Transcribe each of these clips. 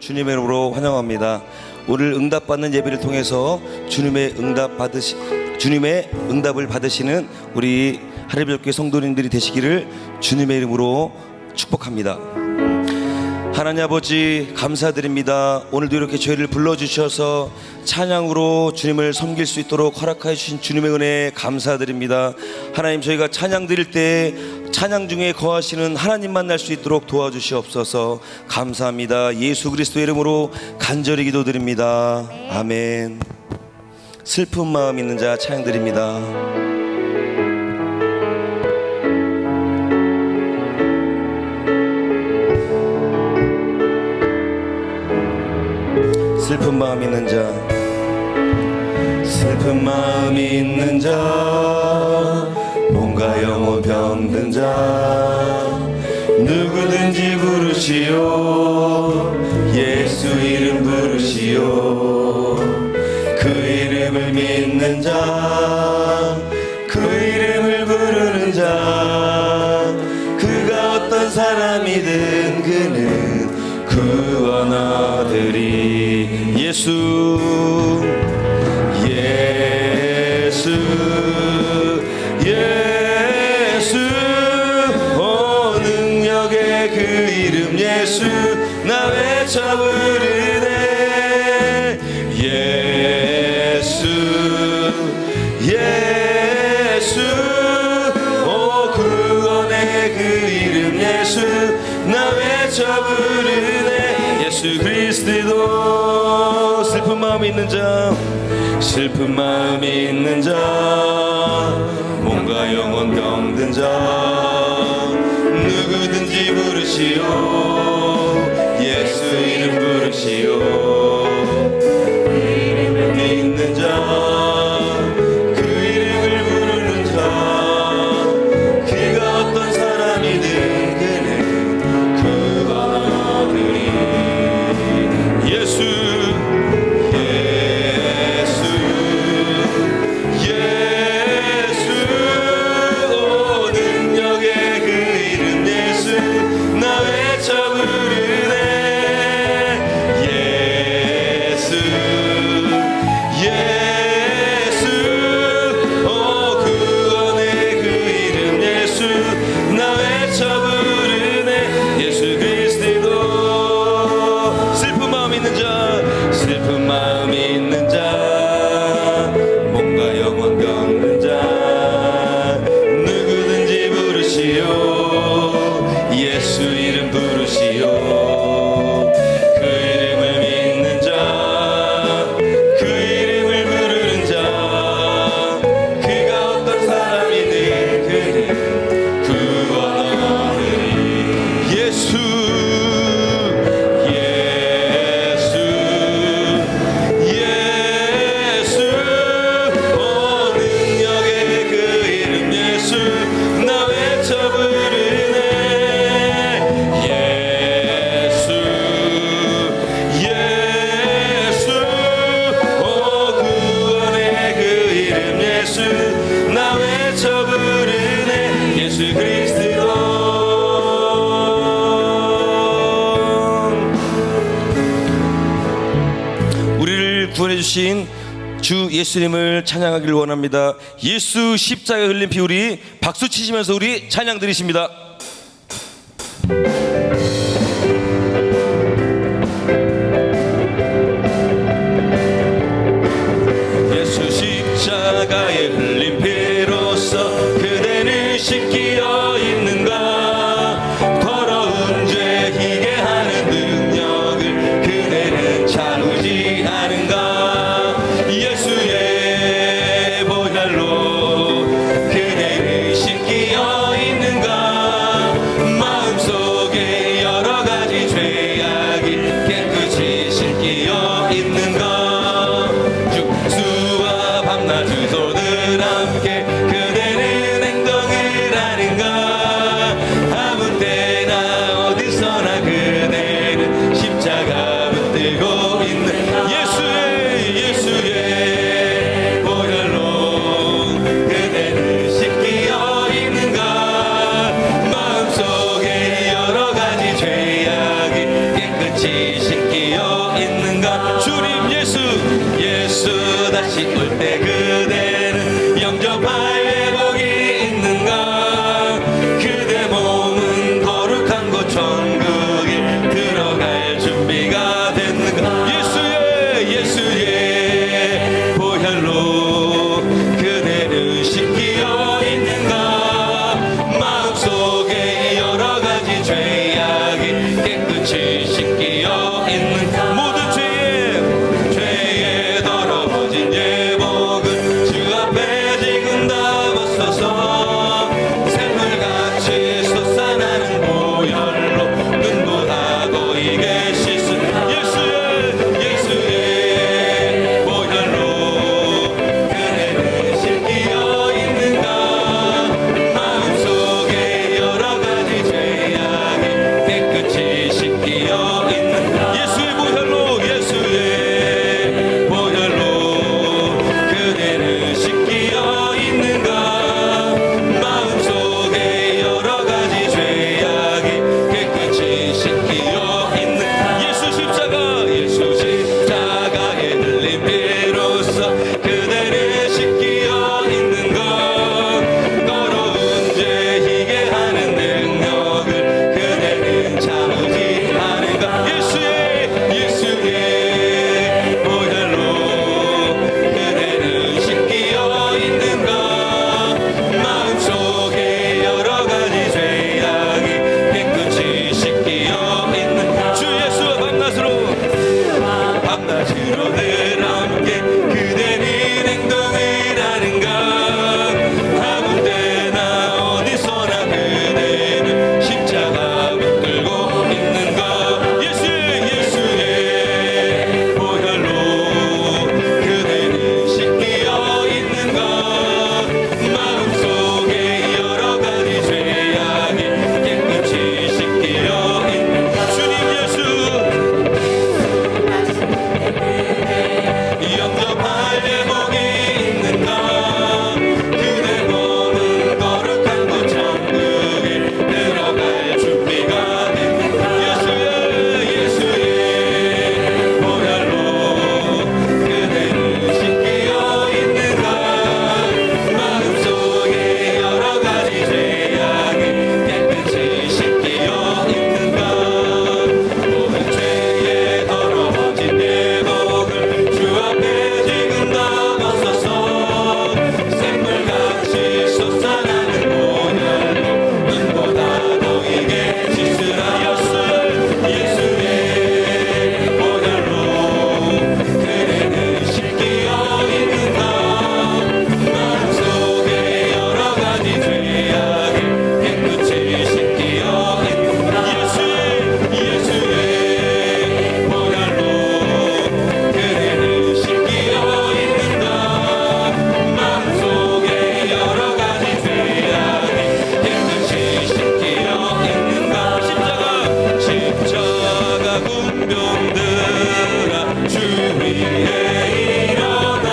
주님의 이름으로 환영합니다. 오늘 응답받는 예배를 통해서 주님의 응답을 받으시는 우리 하늘별교회 성도님들이 되시기를 주님의 이름으로 축복합니다. 하나님 아버지 감사드립니다. 오늘도 이렇게 저희를 불러주셔서 찬양으로 주님을 섬길 수 있도록 허락하여 주신 주님의 은혜에 감사드립니다. 하나님, 저희가 찬양 드릴 때 찬양 중에 거하시는 하나님 만날 수 있도록 도와주시옵소서. 감사합니다. 예수 그리스도의 이름으로 간절히 기도드립니다. 아멘. 슬픈 마음 있는 자 찬양 드립니다. 슬픈 마음 있는 자, 슬픈 마음 있는 자, 몸과 영혼 병든 자, 누구든지 부르시오. 예수 이름 부르시오. 그 이름을 믿는 자, 그 이름을 부르는 자, 그가 어떤 사람이든 그는 구원 얻으리. 예수 예수 예수, 오 능력의 그 이름 예수, 나 외쳐 부르네. 예수 예수, 오 구원의 그 이름 예수, 나 외쳐 부르네. 예수 그리스도. 슬픈 마음 있는 자, 슬픈 마음 있는 자, 몸과 영혼 병든 자, 누구든지 부르시오. 예수 이름 부르시오. 이름을 믿는 자, 그 이름을 부르는 자, 그가 어떤 사람이든 그는 구원 얻으리. 예수 구원해주신 주 예수님을 찬양하기를 원합니다. 예수 십자가에 흘린 피, 우리 박수 치시면서 우리 찬양 드리십니다. 예수 십자가에 흘린 피로써 그대는 씻기어 있는가. 더러운 죄 희게 하는 능력을 그대는 차우지 않은가. 예수의 보혈로 그대를 씻기어 있는가. 마음속에 다시 올 때 그대는 영접할 예복이 있는가. 그대 몸은 거룩한 곳 천국에 들어갈 준비가 됐는가. 예수의 보혈로 그대는 씻기어 있는가. 마음속에 여러 가지 죄악이 깨끗이 씻기어 있는가. 모든 죄에 더러워진 예복은 주 앞에 지금 담았어서 샘물같이 솟아나는 보혈로 눈보다 고이게 씻은 예수의 보혈로 그대는 씻기어 있는가. 마음속에 여러 가지 죄악이 깨끗이 씻기어 있는가. 예수의 보혈로 그대는 씻기어 있는가. 마음속에 여러 가지 죄악이 깨끗이 씻기어 있는가. 예수 십자가에 흘린 피로써 그대는 씻기어 있는가. 더러운 죄 희게 하는 능력을 그대는 참으지 않은가. 예수의 보혈로 그대는 씻기어 있는가. 마음속에 여러 가지 죄악이 깨끗이 씻기어 있는가. 주 예수와 밤낮으로 늘 함께 그대는 행동을 하는가. 아무 때나 어디서나 그대는 십자가 붙들고 있는가. 예수의 보혈로 그대는 씻기어 있는가. 마음속에 여러 가지 죄악이 깨끗이 씻기어 있는가. 주님 예수 영접할 예복이 있는가. 그대 몸은 거룩한 곳 천국에 들어갈 준비가 됐는가. 예수의 보혈로 그대는 씻기어 있는가. 마음속에 여러 가지 죄악이 깨끗이 씻기어 있는가. 모든 죄에 더러워진 예복을 주 앞에 지금 담았어서 샘물같이 솟아나는 보혈로 눈보다 고이게 씻으라. 예수의 보혈로 그대는 씻기어 있는가. 마음속에 여러 가지 죄악이 깨끗이 씻기어 있는가. 예수의 보혈로 그대는 씻기어 있는가. 마음속에 여러 가지 죄악이 깨끗이 씻기어 있는가. 십자가 군병들아 주 위에 일어나.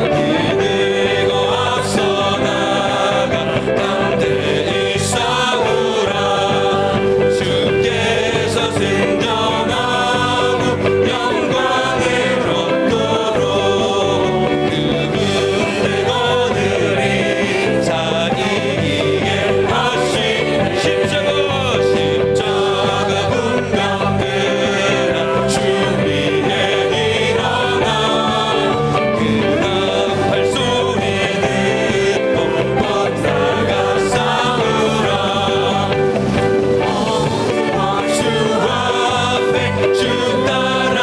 기들고 앞서 나가 담대히 싸우라. 주께서 승전하고 영광을 얻도록 그분들 거느린 자 이기게 하신 십자가 군병들아 주 위에 일어나. 그 나팔소리 듣고 뻗나가 싸우라. 주 앞에 주 따라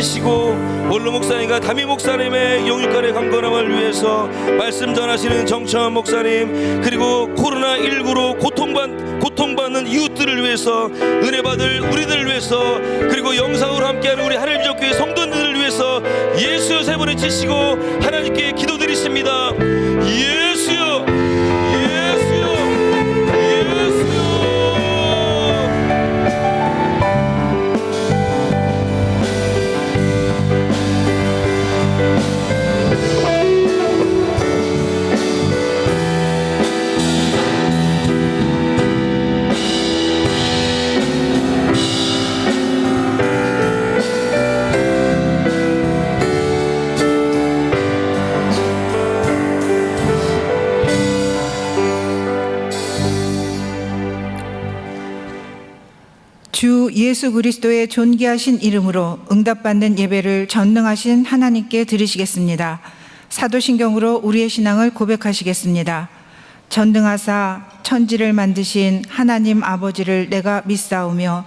지시고 원로 목사님과 담임 목사님의 영육간의 강건함을 위해서 말씀 전하시는 정청환 목사님, 그리고 코로나19로 고통받는 이웃들을 위해서, 은혜 받을 우리들을 위해서, 그리고 영상으로 함께하는 우리 하늘비전교회 성도들을 위해서 예수여 세 번을 치시고 하나님께 기도드리십니다. 예수여, 예수여, 예수여. 주 예수 그리스도의 존귀하신 이름으로 응답받는 예배를 전능하신 하나님께 드리시겠습니다. 사도신경으로 우리의 신앙을 고백하시겠습니다. 전능하사 천지를 만드신 하나님 아버지를 내가 믿사오며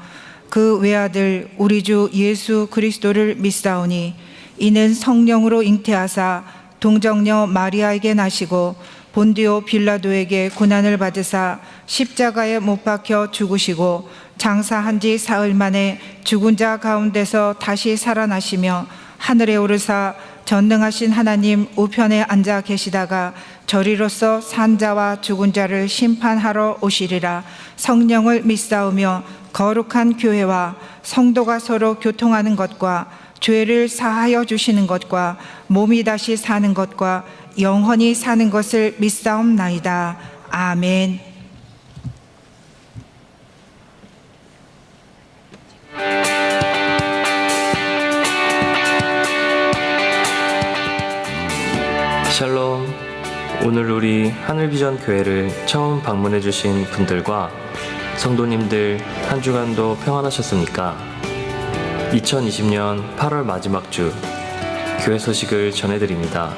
그 외아들 우리 주 예수 그리스도를 믿사오니 이는 성령으로 잉태하사 동정녀 마리아에게 나시고 본디오 빌라도에게 고난을 받으사 십자가에 못 박혀 죽으시고 장사한 지 사흘 만에 죽은 자 가운데서 다시 살아나시며 하늘에 오르사 전능하신 하나님 우편에 앉아 계시다가 저리로서 산 자와 죽은 자를 심판하러 오시리라. 성령을 믿사오며 거룩한 교회와 성도가 서로 교통하는 것과 죄를 사하여 주시는 것과 몸이 다시 사는 것과 영원히 사는 것을 믿사옵나이다. 아멘. 샬롬. 오늘 우리 하늘비전 교회를 처음 방문해 주신 분들과 성도님들 한 주간도 평안하셨습니까? 2020년 8월 마지막 주 교회 소식을 전해드립니다.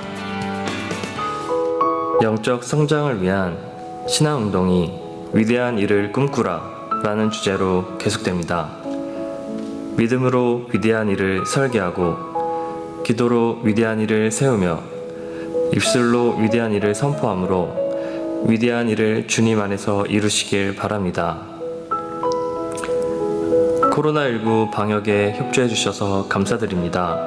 영적 성장을 위한 신앙운동이 위대한 일을 꿈꾸라 라는 주제로 계속됩니다. 믿음으로 위대한 일을 설계하고 기도로 위대한 일을 세우며 입술로 위대한 일을 선포함으로 위대한 일을 주님 안에서 이루시길 바랍니다. 코로나19 방역에 협조해 주셔서 감사드립니다.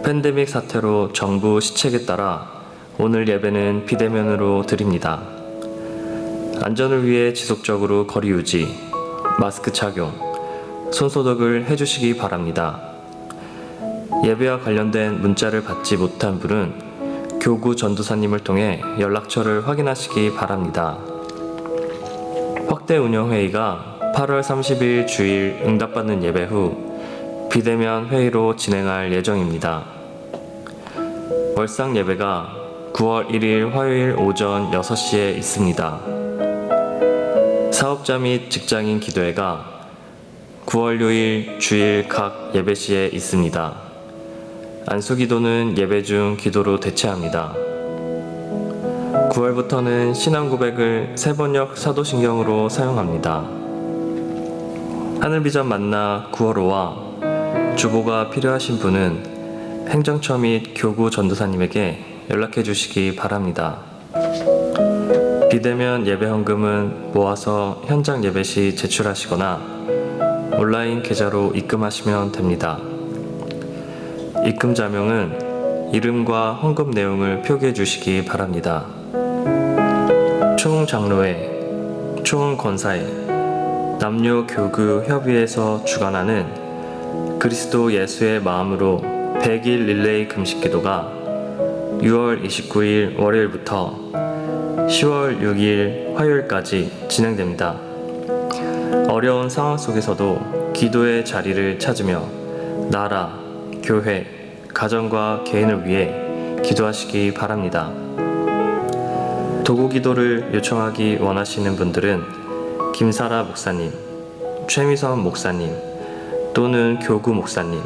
팬데믹 사태로 정부 시책에 따라 오늘 예배는 비대면으로 드립니다. 안전을 위해 지속적으로 거리 유지, 마스크 착용, 손소독을 해주시기 바랍니다. 예배와 관련된 문자를 받지 못한 분은 교구 전도사님을 통해 연락처를 확인하시기 바랍니다. 확대 운영 회의가 8월 30일 주일 응답받는 예배 후 비대면 회의로 진행할 예정입니다. 월상 예배가 9월 1일 화요일 오전 6시에 있습니다. 사업자 및 직장인 기도회가 9월 6일 주일 각 예배시에 있습니다. 안수기도는 예배 중 기도로 대체합니다. 9월부터는 신앙고백을 세번역 사도신경으로 사용합니다. 하늘비전 만나 9월호와 주보가 필요하신 분은 행정처 및 교구 전도사님에게 연락해 주시기 바랍니다. 비대면 예배 헌금은 모아서 현장 예배 시 제출하시거나 온라인 계좌로 입금하시면 됩니다. 입금 자명은 이름과 헌금 내용을 표기해 주시기 바랍니다. 총장로회, 총권사회, 남녀 교구 협의회에서 주관하는 그리스도 예수의 마음으로 100일 릴레이 금식 기도가 6월 29일 월요일부터 10월 6일 화요일까지 진행됩니다. 어려운 상황 속에서도 기도의 자리를 찾으며 나라, 교회, 가정과 개인을 위해 기도하시기 바랍니다. 도구기도를 요청하기 원하시는 분들은 김사라 목사님, 최미선 목사님 또는 교구 목사님,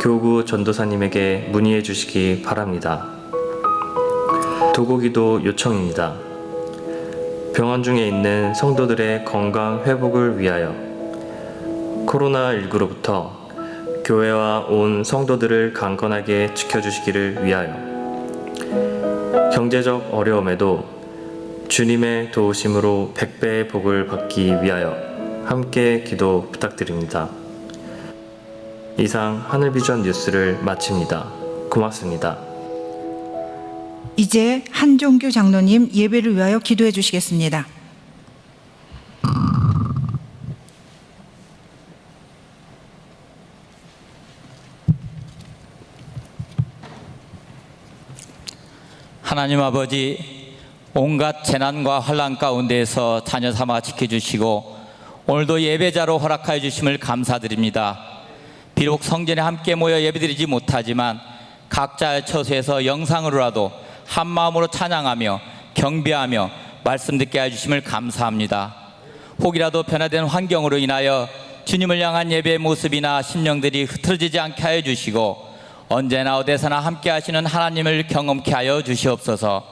교구 전도사님에게 문의해 주시기 바랍니다. 도구기도 요청입니다. 병원 중에 있는 성도들의 건강 회복을 위하여 코로나19로부터 교회와 온 성도들을 강건하게 지켜주시기를 위하여 경제적 어려움에도 주님의 도우심으로 100배의 복을 받기 위하여 함께 기도 부탁드립니다. 이상 하늘비전 뉴스를 마칩니다. 고맙습니다. 이제 한종규 장로님 예배를 위하여 기도해 주시겠습니다. 하나님 아버지, 온갖 재난과 환난 가운데에서 자녀 삼아 지켜주시고 오늘도 예배자로 허락하여 주심을 감사드립니다. 비록 성전에 함께 모여 예배드리지 못하지만 각자의 처소에서 영상으로라도 한 마음으로 찬양하며 경배하며 말씀 듣게 해주심을 감사합니다. 혹이라도 변화된 환경으로 인하여 주님을 향한 예배의 모습이나 심령들이 흐트러지지 않게 하여 주시고 언제나 어디서나 함께 하시는 하나님을 경험케 하여 주시옵소서.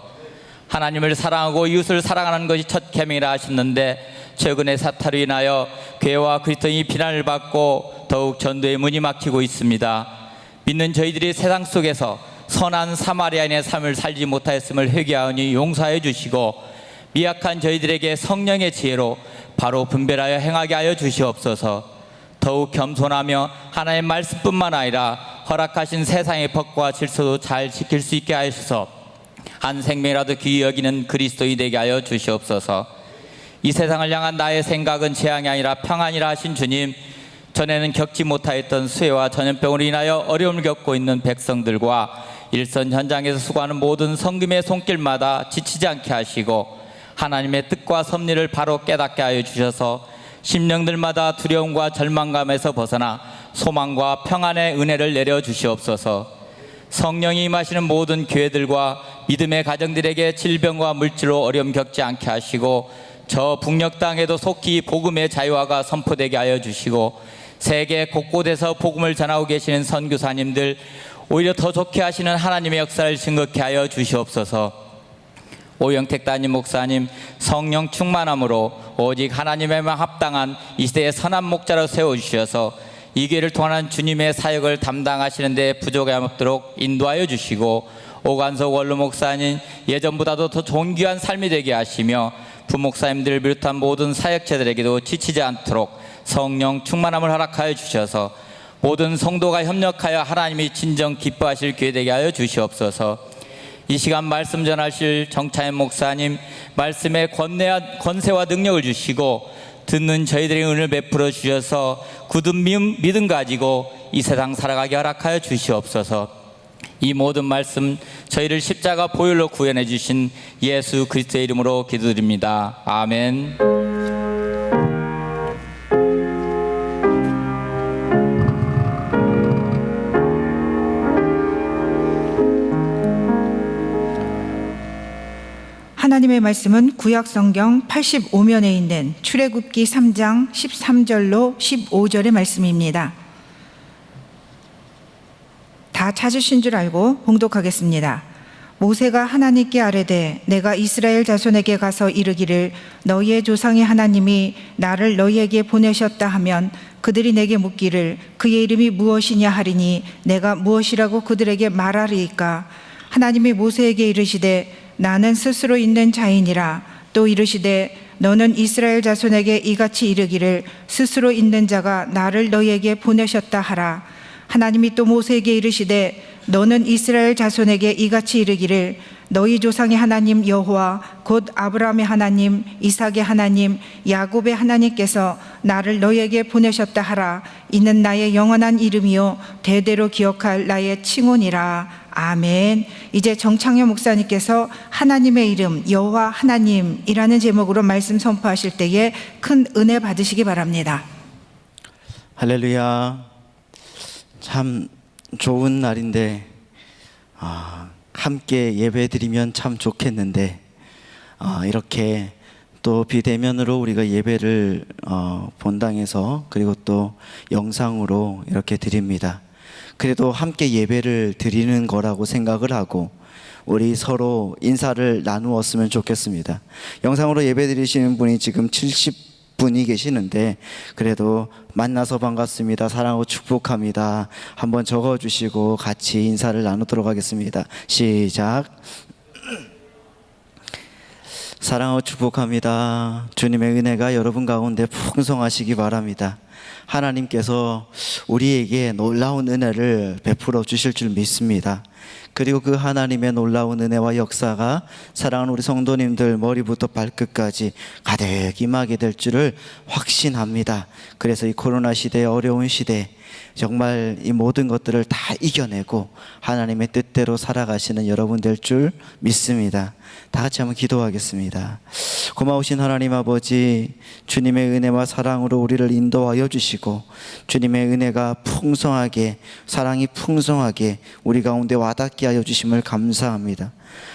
하나님을 사랑하고 이웃을 사랑하는 것이 첫 계명이라 하셨는데 최근의 사태로 인하여 교회와 그리스도인이 비난을 받고 더욱 전도의 문이 막히고 있습니다. 믿는 저희들이 세상 속에서 선한 사마리아인의 삶을 살지 못하였음을 회개하오니 용서하여 주시고 미약한 저희들에게 성령의 지혜로 바로 분별하여 행하게 하여 주시옵소서. 더욱 겸손하며 하나님의 말씀뿐만 아니라 허락하신 세상의 법과 질서도 잘 지킬 수 있게 하셔서 한 생명이라도 귀히 여기는 그리스도인이 되게 하여 주시옵소서. 이 세상을 향한 나의 생각은 재앙이 아니라 평안이라 하신 주님, 전에는 겪지 못하였던 수해와 전염병으로 인하여 어려움을 겪고 있는 백성들과 일선 현장에서 수고하는 모든 성금의 손길마다 지치지 않게 하시고 하나님의 뜻과 섭리를 바로 깨닫게 하여 주셔서 심령들마다 두려움과 절망감에서 벗어나 소망과 평안의 은혜를 내려 주시옵소서. 성령이 임하시는 모든 교회들과 믿음의 가정들에게 질병과 물질로 어려움 겪지 않게 하시고 저 북녘 땅에도 속히 복음의 자유화가 선포되게 하여 주시고 세계 곳곳에서 복음을 전하고 계시는 선교사님들 오히려 더 좋게 하시는 하나님의 역사를 증거케 하여 주시옵소서. 오영택 담임 목사님 성령 충만함으로 오직 하나님에만 합당한 이 시대의 선한 목자로 세워주셔서 이 교회를 통한 주님의 사역을 담당하시는 데 부족함 없도록 인도하여 주시고 오간석 원로 목사님 예전보다도 더 존귀한 삶이 되게 하시며 부목사님들을 비롯한 모든 사역자들에게도 지치지 않도록 성령 충만함을 허락하여 주셔서 모든 성도가 협력하여 하나님이 진정 기뻐하실 교회 되게 하여 주시옵소서. 이 시간 말씀 전하실 정찬현 목사님 말씀에 권세와 능력을 주시고 듣는 저희들의 은혜를 베풀어 주셔서 굳은 믿음 가지고 이 세상 살아가게 허락하여 주시옵소서. 이 모든 말씀 저희를 십자가 보혈로 구원해 주신 예수 그리스도의 이름으로 기도드립니다. 아멘. 하나님의 말씀은 구약성경 85면에 있는 출애굽기 3장 13절로 15절의 말씀입니다. 다 찾으신 줄 알고 봉독하겠습니다. 모세가 하나님께 아뢰되 내가 이스라엘 자손에게 가서 이르기를 너희의 조상의 하나님이 나를 너희에게 보내셨다 하면 그들이 내게 묻기를 그의 이름이 무엇이냐 하리니 내가 무엇이라고 그들에게 말하리이까. 하나님이 모세에게 이르시되 나는 스스로 있는 자이니라. 또 이르시되 너는 이스라엘 자손에게 이같이 이르기를 스스로 있는 자가 나를 너희에게 보내셨다 하라. 하나님이 또 모세에게 이르시되 너는 이스라엘 자손에게 이같이 이르기를 너희 조상의 하나님 여호와 곧 아브라함의 하나님 이삭의 하나님 야곱의 하나님께서 나를 너희에게 보내셨다 하라. 이는 나의 영원한 이름이요 대대로 기억할 나의 칭혼이라. 아멘. 이제 정창현 목사님께서 하나님의 이름 여호와 하나님이라는 제목으로 말씀 선포하실 때에 큰 은혜 받으시기 바랍니다. 할렐루야. 참 좋은 날인데 함께 예배드리면 참 좋겠는데 이렇게 또 비대면으로 우리가 예배를 본당에서 그리고 또 영상으로 이렇게 드립니다. 그래도 함께 예배를 드리는 거라고 생각을 하고 우리 서로 인사를 나누었으면 좋겠습니다. 영상으로 예배 드리시는 분이 지금 70분 분이 계시는데 그래도 만나서 반갑습니다. 사랑하고 축복합니다. 한번 적어주시고 같이 인사를 나누도록 하겠습니다. 시작. 사랑하고 축복합니다. 주님의 은혜가 여러분 가운데 풍성하시기 바랍니다. 하나님께서 우리에게 놀라운 은혜를 베풀어 주실 줄 믿습니다. 그리고 그 하나님의 놀라운 은혜와 역사가 사랑하는 우리 성도님들 머리부터 발끝까지 가득 임하게 될 줄을 확신합니다. 그래서 이 코로나 시대의 어려운 시대 정말 이 모든 것들을 다 이겨내고 하나님의 뜻대로 살아가시는 여러분 될 줄 믿습니다. 다 같이 한번 기도하겠습니다. 고마우신 하나님 아버지, 주님의 은혜와 사랑으로 우리를 인도하여 주시고 주님의 은혜가 풍성하게, 사랑이 풍성하게 우리 가운데 와닿게 하여 주심을 감사합니다.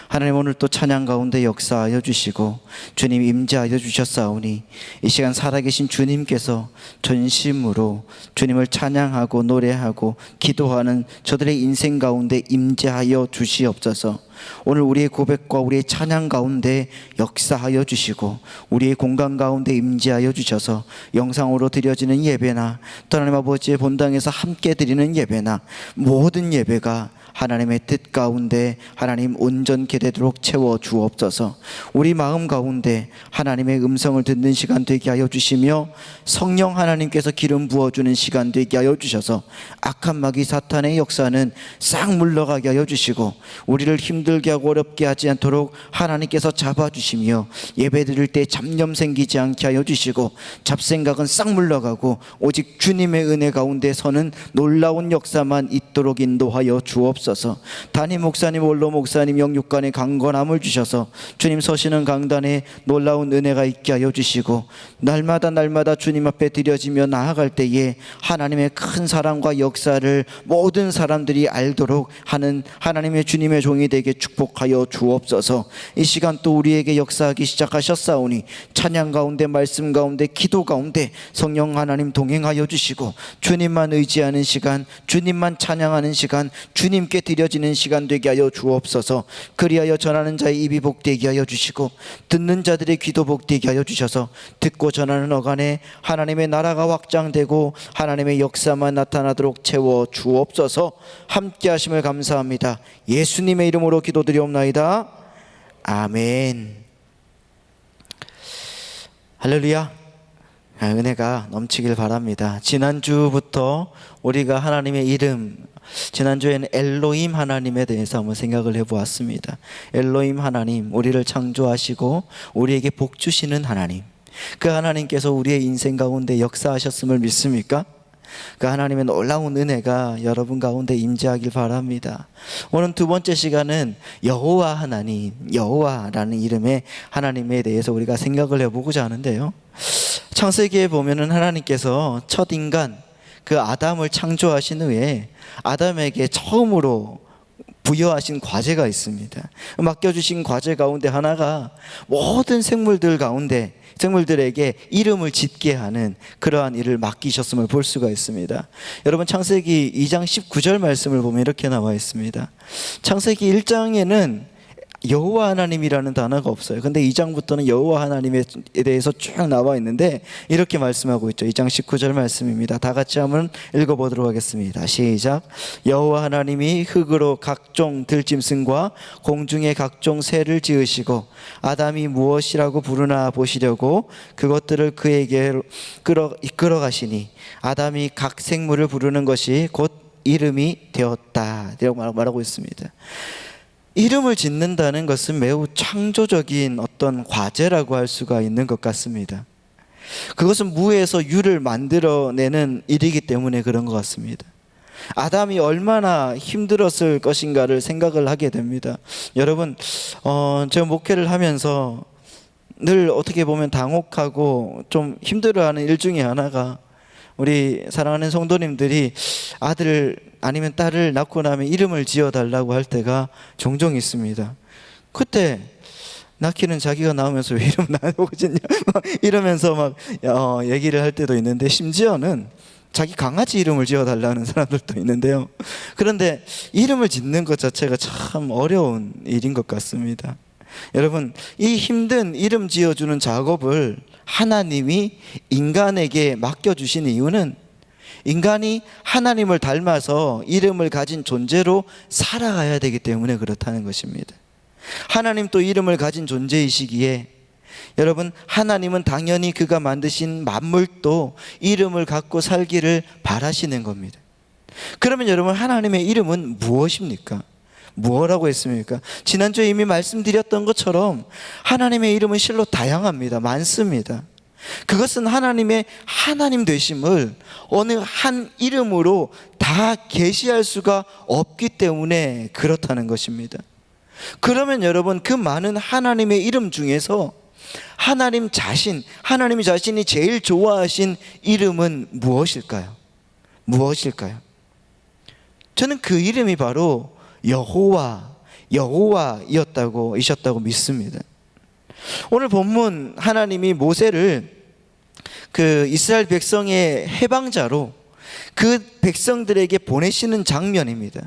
하나님, 오늘 또 찬양 가운데 역사하여 주시고 주님 임재하여 주셨사오니 이 시간 살아계신 주님께서 전심으로 주님을 찬양하고 노래하고 기도하는 저들의 인생 가운데 임재하여 주시옵소서. 오늘 우리의 고백과 우리의 찬양 가운데 역사하여 주시고 우리의 공간 가운데 임재하여 주셔서 영상으로 드려지는 예배나 또 하나님 아버지의 본당에서 함께 드리는 예배나 모든 예배가 하나님의 뜻 가운데 하나님 온전케 되도록 채워 주옵소서. 우리 마음 가운데 하나님의 음성을 듣는 시간 되게 하여 주시며 성령 하나님께서 기름 부어주는 시간 되게 하여 주셔서 악한 마귀 사탄의 역사는 싹 물러가게 하여 주시고 우리를 힘들게 하고 어렵게 하지 않도록 하나님께서 잡아주시며 예배 드릴 때 잡념 생기지 않게 하여 주시고 잡생각은 싹 물러가고 오직 주님의 은혜 가운데 서는 놀라운 역사만 있도록 인도하여 주옵소서. 담임 목사님, 원로 목사님 영육간에 강건함을 주셔서 주님 서시는 강단에 놀라운 은혜가 있게 하여 주시고 날마다 주님 앞에 드려지며 나아갈 때에 하나님의 큰 사랑과 역사를 모든 사람들이 알도록 하는 하나님의 주님의 종이 되게 축복하여 주옵소서. 이 시간 또 우리에게 역사하기 시작하셨사오니 찬양 가운데, 말씀 가운데, 기도 가운데 성령 하나님 동행하여 주시고 주님만 의지하는 시간, 주님만 찬양하는 시간, 주님께 드려지는 시간 되게 하여 주옵소서. 그리하여 전하는 자의 입이 복되게 하여 주시고 듣는 자들의 귀도 복되게 하여 주셔서 듣고 전하는 어간에 하나님의 나라가 확장되고 하나님의 역사만 나타나도록 채워 주옵소서. 함께 하심을 감사합니다. 예수님의 이름으로 기도드리옵나이다. 아멘. 할렐루야. 은혜가 넘치길 바랍니다. 지난주부터 우리가 하나님의 이름, 지난주에는 엘로힘 하나님에 대해서 한번 생각을 해보았습니다. 엘로힘 하나님, 우리를 창조하시고 우리에게 복 주시는 하나님, 그 하나님께서 우리의 인생 가운데 역사하셨음을 믿습니까? 그 하나님의 놀라운 은혜가 여러분 가운데 임재하길 바랍니다. 오늘 두 번째 시간은 여호와 하나님, 여호와라는 이름의 하나님에 대해서 우리가 생각을 해보고자 하는데요, 창세기에 보면은 하나님께서 첫 인간 그 아담을 창조하신 후에 아담에게 처음으로 부여하신 과제가 있습니다. 맡겨주신 과제 가운데 하나가 모든 생물들 가운데 생물들에게 이름을 짓게 하는 그러한 일을 맡기셨음을 볼 수가 있습니다. 여러분, 창세기 2장 19절 말씀을 보면 이렇게 나와 있습니다. 창세기 1장에는 여호와 하나님이라는 단어가 없어요. 근데 2장부터는 여호와 하나님에 대해서 쭉 나와 있는데 이렇게 말씀하고 있죠. 2장 19절 말씀입니다. 다 같이 한번 읽어보도록 하겠습니다. 시작. 여호와 하나님이 흙으로 각종 들짐승과 공중의 각종 새를 지으시고 아담이 무엇이라고 부르나 보시려고 그것들을 그에게 이끌어 가시니 아담이 각 생물을 부르는 것이 곧 이름이 되었다. 이라고 말하고 있습니다. 이름을 짓는다는 것은 매우 창조적인 어떤 과제라고 할 수가 있는 것 같습니다. 그것은 무에서 유를 만들어내는 일이기 때문에 그런 것 같습니다. 아담이 얼마나 힘들었을 것인가를 생각을 하게 됩니다. 여러분, 제가 목회를 하면서 늘 어떻게 보면 당혹하고 좀 힘들어하는 일 중에 하나가 우리 사랑하는 성도님들이 아들 아니면 딸을 낳고 나면 이름을 지어달라고 할 때가 종종 있습니다. 그때 낳기는 자기가 낳으면서 왜 이름 나누고 짓냐 이러면서 막 얘기를 할 때도 있는데, 심지어는 자기 강아지 이름을 지어달라는 사람들도 있는데요. 그런데 이름을 짓는 것 자체가 참 어려운 일인 것 같습니다. 여러분, 이 힘든 이름 지어주는 작업을 하나님이 인간에게 맡겨주신 이유는 인간이 하나님을 닮아서 이름을 가진 존재로 살아가야 되기 때문에 그렇다는 것입니다. 하나님 또 이름을 가진 존재이시기에 여러분, 하나님은 당연히 그가 만드신 만물도 이름을 갖고 살기를 바라시는 겁니다. 그러면 여러분, 하나님의 이름은 무엇입니까? 무엇라고 했습니까? 지난주에 이미 말씀드렸던 것처럼 하나님의 이름은 실로 다양합니다. 많습니다. 그것은 하나님의 하나님 되심을 어느 한 이름으로 다 계시할 수가 없기 때문에 그렇다는 것입니다. 그러면 여러분, 그 많은 하나님의 이름 중에서 하나님이 자신이 제일 좋아하신 이름은 무엇일까요? 무엇일까요? 저는 그 이름이 바로 여호와이셨다고 믿습니다. 오늘 본문 하나님이 모세를 그 이스라엘 백성의 해방자로 그 백성들에게 보내시는 장면입니다.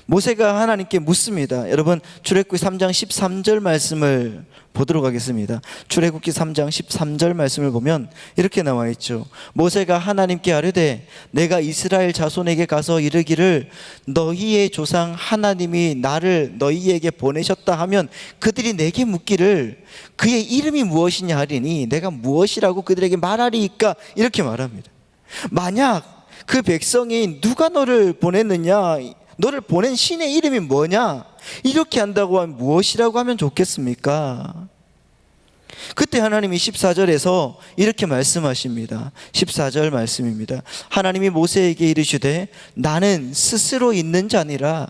모세가 하나님께 묻습니다. 여러분, 출애굽기 3장 13절 말씀을 보도록 하겠습니다. 출애굽기 3장 13절 말씀을 보면 이렇게 나와 있죠. 모세가 하나님께 아뢰되 내가 이스라엘 자손에게 가서 이르기를 너희의 조상 하나님이 나를 너희에게 보내셨다 하면 그들이 내게 묻기를 그의 이름이 무엇이냐 하리니 내가 무엇이라고 그들에게 말하리이까? 이렇게 말합니다. 만약 그 백성이 누가 너를 보냈느냐, 너를 보낸 신의 이름이 뭐냐, 이렇게 한다고 하면 무엇이라고 하면 좋겠습니까? 그때 하나님이 14절에서 이렇게 말씀하십니다. 14절 말씀입니다. 하나님이 모세에게 이르시되 나는 스스로 있는 자니라.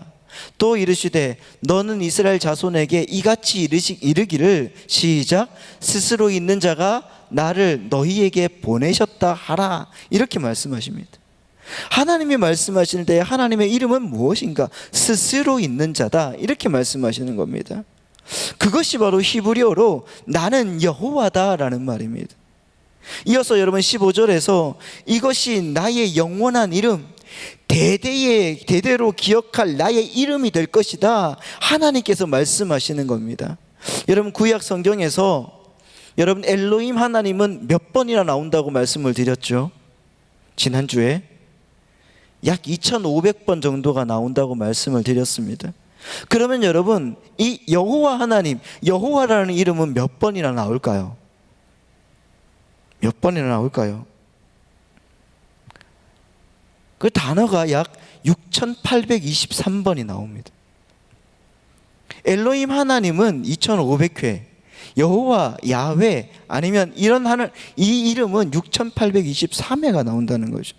또 이르시되 너는 이스라엘 자손에게 이같이 이르기를 시작 스스로 있는 자가 나를 너희에게 보내셨다 하라. 이렇게 말씀하십니다. 하나님이 말씀하실 때 하나님의 이름은 무엇인가? 스스로 있는 자다, 이렇게 말씀하시는 겁니다. 그것이 바로 히브리어로 나는 여호와다라는 말입니다. 이어서 여러분 15절에서 이것이 나의 영원한 이름, 대대로 기억할 나의 이름이 될 것이다, 하나님께서 말씀하시는 겁니다. 여러분, 구약 성경에서 여러분 엘로힘 하나님은 몇 번이나 나온다고 말씀을 드렸죠? 지난주에 약 2500번 정도가 나온다고 말씀을 드렸습니다. 그러면 여러분, 이 여호와 하나님, 여호와라는 이름은 몇 번이나 나올까요? 몇 번이나 나올까요? 그 단어가 약 6823번이 나옵니다. 엘로힘 하나님은 2500회, 여호와, 야훼 아니면 이런 이 이름은 6823회가 나온다는 거죠.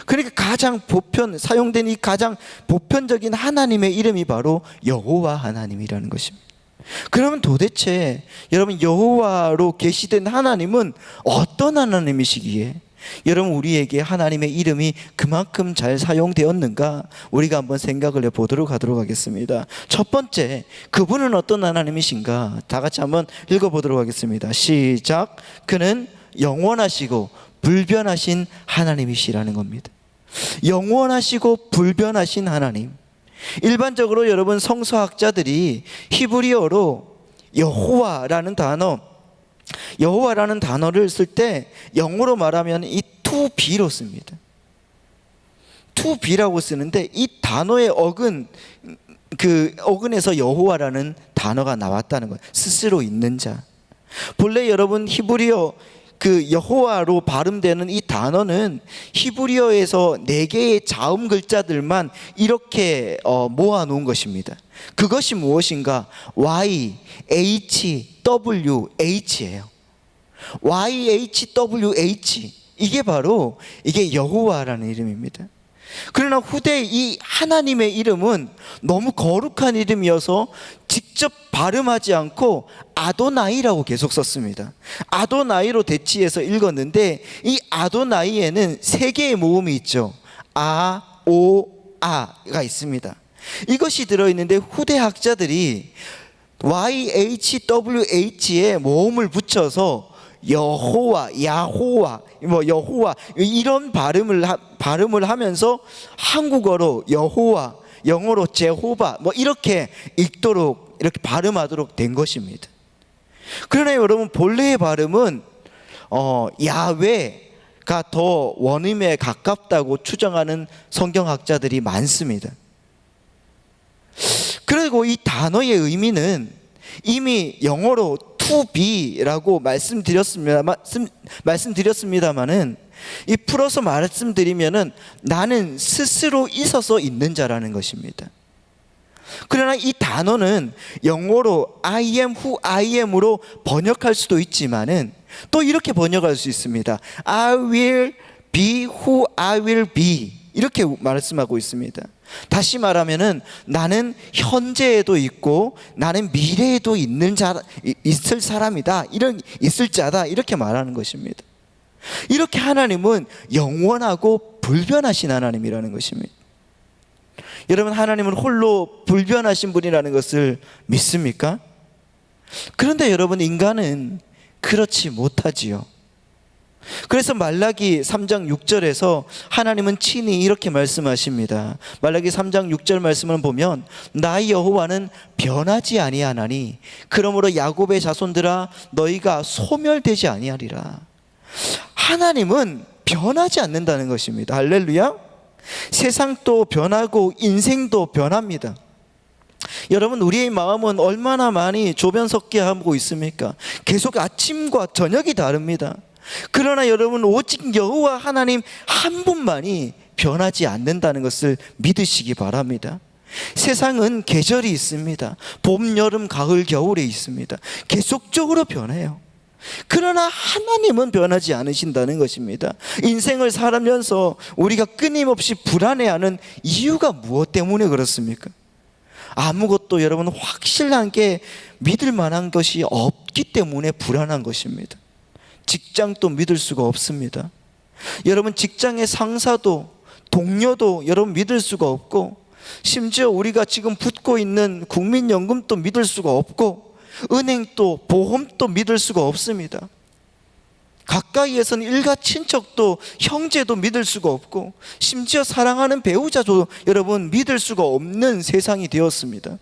그러니까 가장 사용된 이 가장 보편적인 하나님의 이름이 바로 여호와 하나님이라는 것입니다. 그러면 도대체 여러분, 여호와로 계시된 하나님은 어떤 하나님이시기에 여러분 우리에게 하나님의 이름이 그만큼 잘 사용되었는가, 우리가 한번 생각을 해보도록 하겠습니다. 첫 번째, 그분은 어떤 하나님이신가? 다 같이 한번 읽어보도록 하겠습니다. 시작. 그는 영원하시고 불변하신 하나님이시라는 겁니다. 영원하시고 불변하신 하나님. 일반적으로 여러분 성서학자들이 히브리어로 여호와라는 단어를 쓸 때 영어로 말하면 이 to be로 씁니다. to be라고 쓰는데 이 단어의 어근에서 여호와라는 단어가 나왔다는 거예요. 스스로 있는 자. 본래 여러분 히브리어 그 여호와로 발음되는 이 단어는 히브리어에서 4개의 자음 글자들만 이렇게 모아놓은 것입니다. 그것이 무엇인가? YHWH예요. YHWH, 이게 바로 여호와라는 이름입니다. 그러나 후대 이 하나님의 이름은 너무 거룩한 이름이어서 직접 발음하지 않고 아도나이라고 계속 썼습니다. 아도나이로 대치해서 읽었는데 이 아도나이에는 3개의 모음이 있죠. 아, 오, 아가 있습니다. 이것이 들어있는데 후대 학자들이 YHWH에 모음을 붙여서 여호와, 야호와, 여호와 이런 발음을 하면서 한국어로 여호와, 영어로 제호바 이렇게 읽도록 이렇게 발음하도록 된 것입니다. 그러나 여러분, 본래의 발음은 야훼가 더 원음에 가깝다고 추정하는 성경학자들이 많습니다. 그리고 이 단어의 의미는 이미 영어로 to be라고 말씀드렸습니다만은 이 풀어서 말씀드리면은 나는 스스로 있어서 있는 자라는 것입니다. 그러나 이 단어는 영어로 I am who I am으로 번역할 수도 있지만은 또 이렇게 번역할 수 있습니다. I will be who I will be, 이렇게 말씀하고 있습니다. 다시 말하면은 나는 현재에도 있고 나는 미래에도 있을 사람이다, 있을 자다, 이렇게 말하는 것입니다. 이렇게 하나님은 영원하고 불변하신 하나님이라는 것입니다. 여러분, 하나님은 홀로 불변하신 분이라는 것을 믿습니까? 그런데 여러분, 인간은 그렇지 못하지요. 그래서 말라기 3장 6절에서 하나님은 친히 이렇게 말씀하십니다. 말라기 3장 6절 말씀을 보면 나 여호와는 변하지 아니하나니 그러므로 야곱의 자손들아 너희가 소멸되지 아니하리라. 하나님은 변하지 않는다는 것입니다. 할렐루야. 세상도 변하고 인생도 변합니다. 여러분, 우리의 마음은 얼마나 많이 조변석계하고 있습니까? 계속 아침과 저녁이 다릅니다. 그러나 여러분, 오직 여호와 하나님 한 분만이 변하지 않는다는 것을 믿으시기 바랍니다. 세상은 계절이 있습니다. 봄, 여름, 가을, 겨울에 있습니다. 계속적으로 변해요. 그러나 하나님은 변하지 않으신다는 것입니다. 인생을 살면서 우리가 끊임없이 불안해하는 이유가 무엇 때문에 그렇습니까? 아무것도 여러분 확실한 게 믿을 만한 것이 없기 때문에 불안한 것입니다. 직장도 믿을 수가 없습니다. 여러분, 직장의 상사도 동료도 여러분 믿을 수가 없고, 심지어 우리가 지금 붙고 있는 국민연금도 믿을 수가 없고, 은행도 보험도 믿을 수가 없습니다. 가까이에서는 일가 친척도 형제도 믿을 수가 없고, 심지어 사랑하는 배우자도 여러분 믿을 수가 없는 세상이 되었습니다.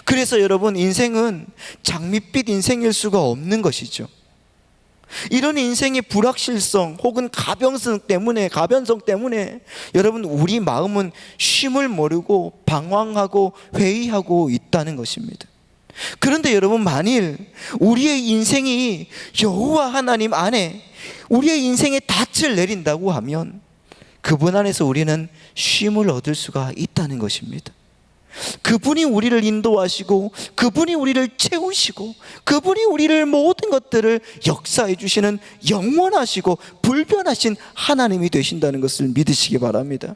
그래서 여러분, 인생은 장밋빛 인생일 수가 없는 것이죠. 이런 인생의 불확실성 혹은 가변성 때문에 여러분, 우리 마음은 쉼을 모르고 방황하고 회의하고 있다는 것입니다. 그런데 여러분, 만일 우리의 인생이 여호와 하나님 안에 우리의 인생에 닻을 내린다고 하면 그분 안에서 우리는 쉼을 얻을 수가 있다는 것입니다. 그분이 우리를 인도하시고 그분이 우리를 채우시고 그분이 우리를 모든 것들을 역사해 주시는 영원하시고 불변하신 하나님이 되신다는 것을 믿으시기 바랍니다.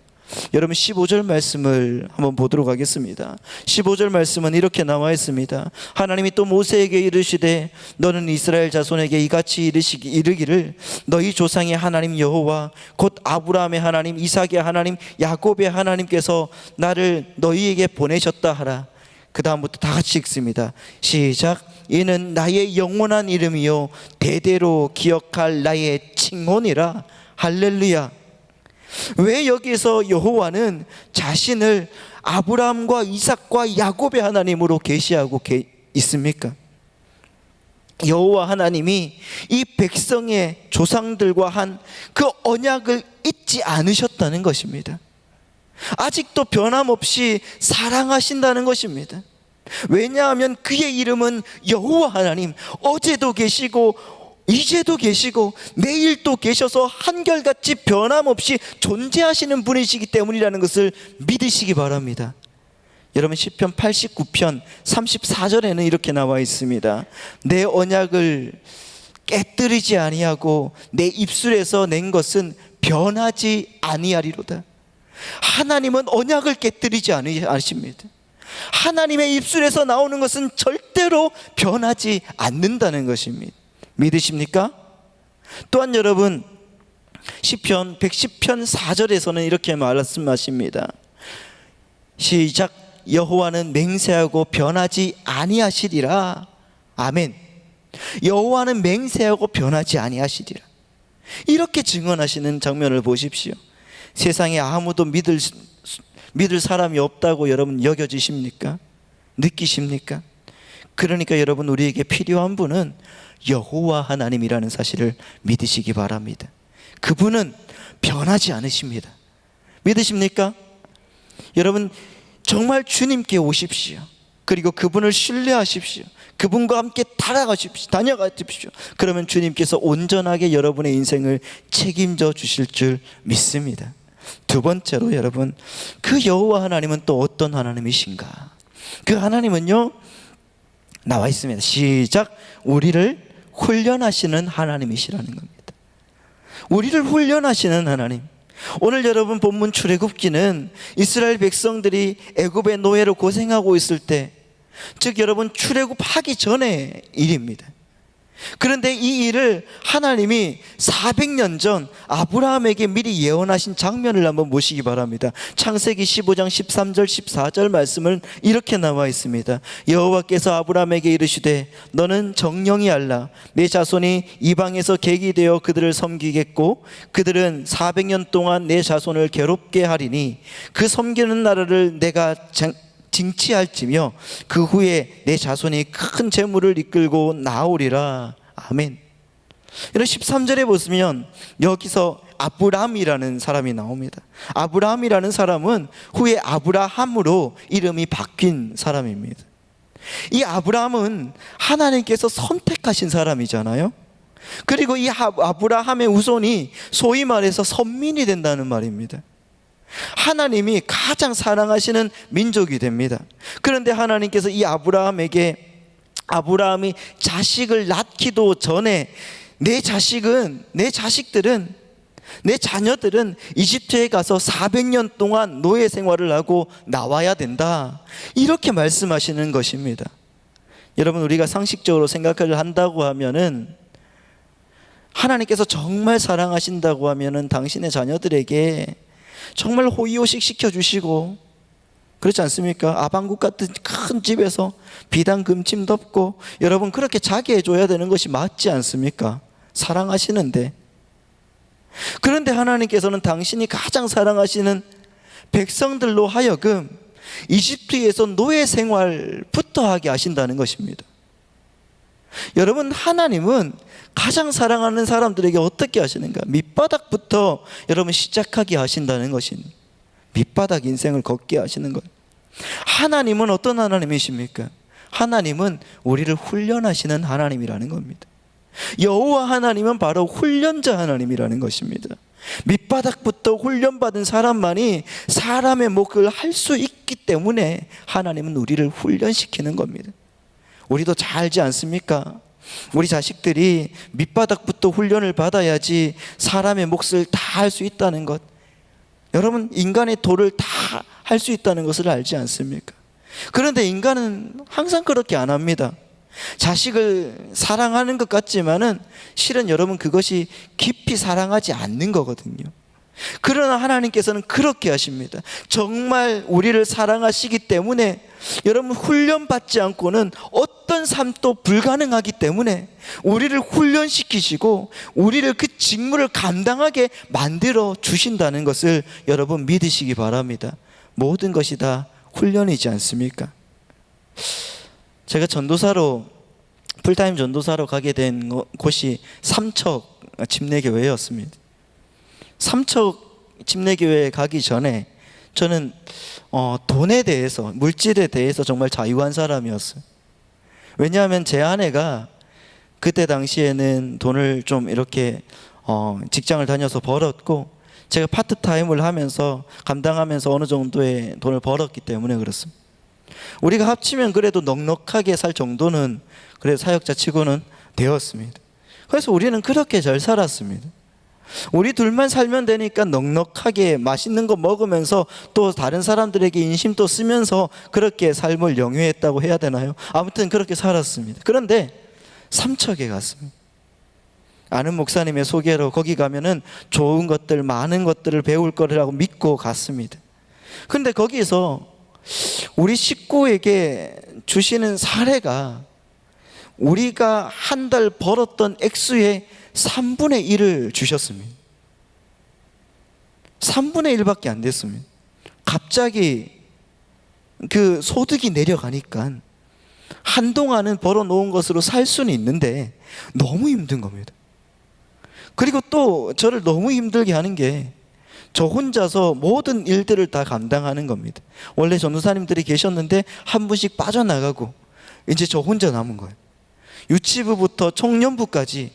여러분, 15절 말씀을 한번 보도록 하겠습니다. 15절 말씀은 이렇게 나와 있습니다. 하나님이 또 모세에게 이르시되 너는 이스라엘 자손에게 이같이 이르기를 너희 조상의 하나님 여호와 곧 아브라함의 하나님, 이삭의 하나님, 야곱의 하나님께서 나를 너희에게 보내셨다 하라. 그 다음부터 다 같이 읽습니다. 시작. 이는 나의 영원한 이름이요 대대로 기억할 나의 칭혼이라. 할렐루야. 왜 여기서 여호와는 자신을 아브라함과 이삭과 야곱의 하나님으로 계시하고 있습니까? 여호와 하나님이 이 백성의 조상들과 한 그 언약을 잊지 않으셨다는 것입니다. 아직도 변함없이 사랑하신다는 것입니다. 왜냐하면 그의 이름은 여호와 하나님, 어제도 계시고 이제도 계시고 내일도 계셔서 한결같이 변함없이 존재하시는 분이시기 때문이라는 것을 믿으시기 바랍니다. 여러분, 시편 89편 34절에는 이렇게 나와 있습니다. 내 언약을 깨뜨리지 아니하고 내 입술에서 낸 것은 변하지 아니하리로다. 하나님은 언약을 깨뜨리지 않으십니다. 하나님의 입술에서 나오는 것은 절대로 변하지 않는다는 것입니다. 믿으십니까? 또한 여러분, 시편 110편 4절에서는 이렇게 말씀하십니다. 시작. 여호와는 맹세하고 변하지 아니하시리라. 아멘. 여호와는 맹세하고 변하지 아니하시리라. 이렇게 증언하시는 장면을 보십시오. 세상에 아무도 믿을 사람이 없다고 여러분 여겨지십니까? 느끼십니까? 그러니까 여러분, 우리에게 필요한 분은 여호와 하나님이라는 사실을 믿으시기 바랍니다. 그분은 변하지 않으십니다. 믿으십니까? 여러분, 정말 주님께 오십시오. 그리고 그분을 신뢰하십시오. 그분과 함께 다녀가십시오. 그러면 주님께서 온전하게 여러분의 인생을 책임져 주실 줄 믿습니다. 두 번째로 여러분, 그 여호와 하나님은 또 어떤 하나님이신가? 그 하나님은요, 나와 있습니다. 시작. 우리를 훈련하시는 하나님이시라는 겁니다. 우리를 훈련하시는 하나님. 오늘 여러분 본문 출애굽기는 이스라엘 백성들이 애굽의 노예로 고생하고 있을 때, 즉 여러분 출애굽하기 전의 일입니다. 그런데 이 일을 하나님이 400년 전 아브라함에게 미리 예언하신 장면을 한번 보시기 바랍니다. 창세기 15장 13절 14절 말씀은 이렇게 나와 있습니다. 여호와께서 아브라함에게 이르시되 너는 정령이 알라. 내 자손이 이방에서 객이 되어 그들을 섬기겠고 그들은 400년 동안 내 자손을 괴롭게 하리니 그 섬기는 나라를 내가 징치할지며 그 후에 내 자손이 큰 재물을 이끌고 나오리라. 아멘. 이런 13절에 보시면 여기서 아브람이라는 사람이 나옵니다. 아브람이라는 사람은 후에 아브라함으로 이름이 바뀐 사람입니다. 이 아브람은 하나님께서 선택하신 사람이잖아요. 그리고 이 아브라함의 후손이 소위 말해서 선민이 된다는 말입니다. 하나님이 가장 사랑하시는 민족이 됩니다. 그런데 하나님께서 이 아브라함이 자식을 낳기도 전에 내 자녀들은 이집트에 가서 400년 동안 노예 생활을 하고 나와야 된다, 이렇게 말씀하시는 것입니다. 여러분, 우리가 상식적으로 생각을 한다고 하면은, 하나님께서 정말 사랑하신다고 하면은 당신의 자녀들에게 정말 호의호식 시켜주시고, 그렇지 않습니까? 아방국 같은 큰 집에서 비단 금침 덮고 여러분 그렇게 자게 해줘야 되는 것이 맞지 않습니까? 사랑하시는데. 그런데 하나님께서는 당신이 가장 사랑하시는 백성들로 하여금 이집트에서 노예 생활부터 하게 하신다는 것입니다. 여러분, 하나님은 가장 사랑하는 사람들에게 어떻게 하시는가? 밑바닥부터 여러분 시작하게 하신다는 것입니다. 밑바닥 인생을 걷게 하시는 것. 하나님은 어떤 하나님이십니까? 하나님은 우리를 훈련하시는 하나님이라는 겁니다. 여호와 하나님은 바로 훈련자 하나님이라는 것입니다. 밑바닥부터 훈련받은 사람만이 사람의 몫을 할 수 있기 때문에 하나님은 우리를 훈련시키는 겁니다. 우리도 잘 알지 않습니까? 우리 자식들이 밑바닥부터 훈련을 받아야지 사람의 몫을 다 할 수 있다는 것. 여러분, 인간의 도를 다 할 수 있다는 것을 알지 않습니까? 그런데 인간은 항상 그렇게 안 합니다. 자식을 사랑하는 것 같지만은 실은 여러분 그것이 깊이 사랑하지 않는 거거든요. 그러나 하나님께서는 그렇게 하십니다. 정말 우리를 사랑하시기 때문에 여러분 훈련받지 않고는 어떤 삶도 불가능하기 때문에 우리를 훈련시키시고 우리를 그 직무를 감당하게 만들어 주신다는 것을 여러분 믿으시기 바랍니다. 모든 것이 다 훈련이지 않습니까? 제가 전도사로 풀타임 전도사로 가게 된 곳이 삼척 침례교회였습니다. 삼척 침례교회에 가기 전에 저는 돈에 대해서, 물질에 대해서 정말 자유한 사람이었어요. 왜냐하면 제 아내가 그때 당시에는 돈을 좀 이렇게 직장을 다녀서 벌었고 제가 파트타임을 하면서 감당하면서 어느 정도의 돈을 벌었기 때문에 그렇습니다. 우리가 합치면 그래도 넉넉하게 살 정도는 그래도 사역자 치고는 되었습니다. 그래서 우리는 그렇게 잘 살았습니다. 우리 둘만 살면 되니까 넉넉하게 맛있는 거 먹으면서 또 다른 사람들에게 인심도 쓰면서 그렇게 삶을 영위했다고 해야 되나요? 아무튼 그렇게 살았습니다. 그런데 삼척에 갔습니다. 아는 목사님의 소개로 거기 가면은 좋은 것들, 많은 것들을 배울 거라고 믿고 갔습니다. 그런데 거기서 우리 식구에게 주시는 사례가 우리가 한 달 벌었던 액수의 3분의 1을 주셨습니다. 3분의 1밖에 안 됐습니다. 갑자기 그 소득이 내려가니까 한동안은 벌어놓은 것으로 살 수는 있는데 너무 힘든 겁니다. 그리고 또 저를 너무 힘들게 하는 게 저 혼자서 모든 일들을 다 감당하는 겁니다. 원래 전도사님들이 계셨는데 한 분씩 빠져나가고 이제 저 혼자 남은 거예요. 유치부부터 청년부까지,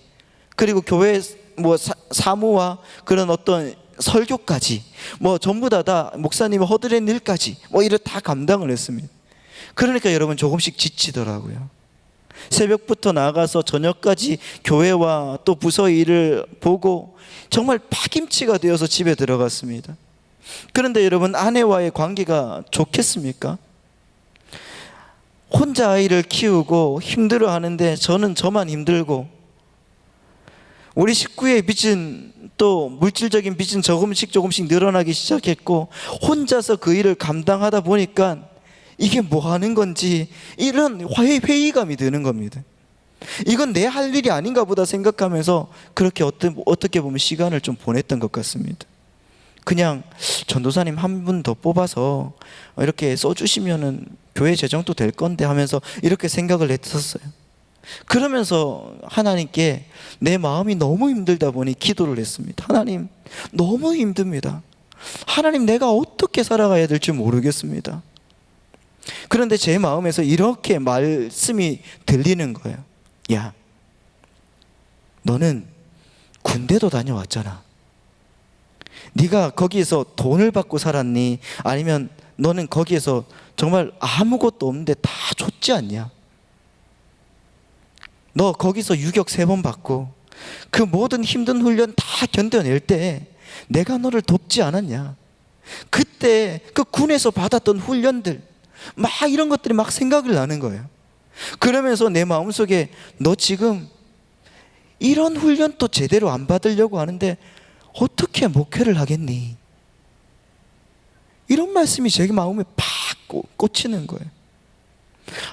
그리고 교회 뭐 사무와 그런 어떤 설교까지 뭐 전부 다 목사님이 허드렛 일까지 뭐 이를 다 감당을 했습니다. 그러니까 여러분 조금씩 지치더라고요. 새벽부터 나가서 저녁까지 교회와 또 부서 일을 보고 정말 파김치가 되어서 집에 들어갔습니다. 그런데 여러분, 아내와의 관계가 좋겠습니까? 혼자 아이를 키우고 힘들어 하는데 저는 저만 힘들고, 우리 식구의 빚은 또 물질적인 빚은 조금씩 늘어나기 시작했고, 혼자서 그 일을 감당하다 보니까 이게 뭐 하는 건지 이런 회의감이 드는 겁니다. 이건 내 할 일이 아닌가 보다 생각하면서 그렇게 어떻게 보면 시간을 좀 보냈던 것 같습니다. 그냥 전도사님 한 분 더 뽑아서 이렇게 써주시면은 교회 재정도 될 건데 하면서 이렇게 생각을 했었어요. 그러면서 하나님께 내 마음이 너무 힘들다 보니 기도를 했습니다. 하나님, 너무 힘듭니다. 하나님, 내가 어떻게 살아가야 될지 모르겠습니다. 그런데 제 마음에서 이렇게 말씀이 들리는 거예요. 야, 너는 군대도 다녀왔잖아. 네가 거기에서 돈을 받고 살았니? 아니면 너는 거기에서 정말 아무것도 없는데 다 줬지 않냐? 너 거기서 유격 3번 받고 그 모든 힘든 훈련 다 견뎌낼 때 내가 너를 돕지 않았냐? 그때 그 군에서 받았던 훈련들 막 이런 것들이 막 생각을 나는 거예요. 그러면서 내 마음속에 너 지금 이런 훈련도 제대로 안 받으려고 하는데 어떻게 목회를 하겠니? 이런 말씀이 제 마음에 팍 꽂히는 거예요.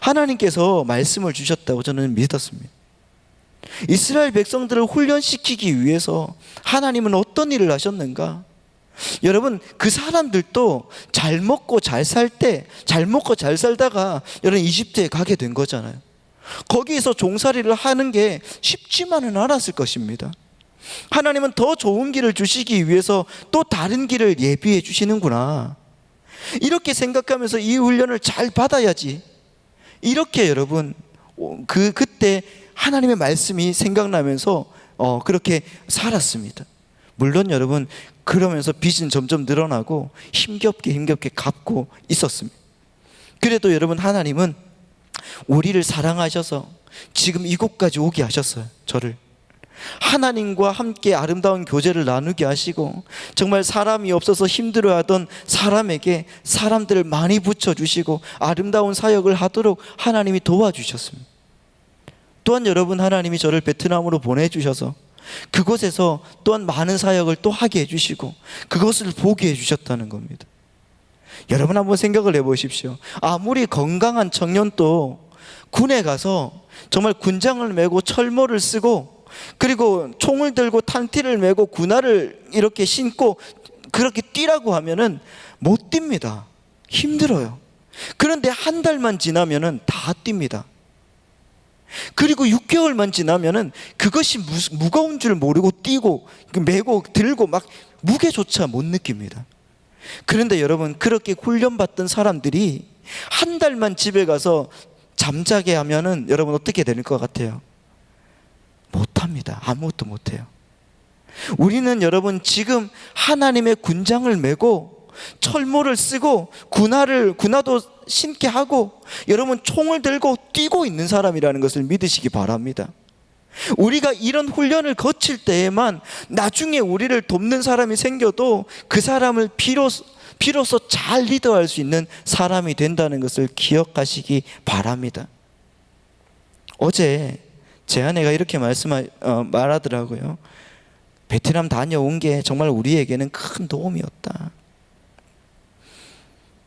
하나님께서 말씀을 주셨다고 저는 믿었습니다. 이스라엘 백성들을 훈련시키기 위해서 하나님은 어떤 일을 하셨는가? 여러분, 그 사람들도 잘 먹고 잘 살 때, 잘 먹고 잘 살다가 여러분 이집트에 가게 된 거잖아요. 거기에서 종살이를 하는 게 쉽지만은 않았을 것입니다. 하나님은 더 좋은 길을 주시기 위해서 또 다른 길을 예비해 주시는구나, 이렇게 생각하면서 이 훈련을 잘 받아야지, 이렇게 여러분 그때 하나님의 말씀이 생각나면서 그렇게 살았습니다. 물론 여러분, 그러면서 빚은 점점 늘어나고 힘겹게 갚고 있었습니다. 그래도 여러분, 하나님은 우리를 사랑하셔서 지금 이곳까지 오게 하셨어요. 저를 하나님과 함께 아름다운 교제를 나누게 하시고, 정말 사람이 없어서 힘들어하던 사람에게 사람들을 많이 붙여주시고 아름다운 사역을 하도록 하나님이 도와주셨습니다. 또한 여러분, 하나님이 저를 베트남으로 보내주셔서 그곳에서 또한 많은 사역을 또 하게 해주시고 그것을 보게 해주셨다는 겁니다. 여러분, 한번 생각을 해보십시오. 아무리 건강한 청년도 군에 가서 정말 군장을 메고 철모를 쓰고 그리고 총을 들고 탄티를 메고 군화를 이렇게 신고 그렇게 뛰라고 하면은 못 뜁니다. 힘들어요. 그런데 한 달만 지나면은 다 뜁니다. 그리고 6개월만 지나면은 그것이 무거운 줄 모르고 뛰고 메고 들고 막 무게조차 못 느낍니다. 그런데 여러분, 그렇게 훈련받던 사람들이 한 달만 집에 가서 잠자게 하면은 여러분 어떻게 될 것 같아요? 못합니다. 아무것도 못해요. 우리는 여러분 지금 하나님의 군장을 메고 철모를 쓰고 군화도 신게 하고 여러분 총을 들고 뛰고 있는 사람이라는 것을 믿으시기 바랍니다. 우리가 이런 훈련을 거칠 때에만 나중에 우리를 돕는 사람이 생겨도 그 사람을 비로소 잘 리더할 수 있는 사람이 된다는 것을 기억하시기 바랍니다. 어제 제 아내가 이렇게 말하더라고요. 베트남 다녀온 게 정말 우리에게는 큰 도움이었다.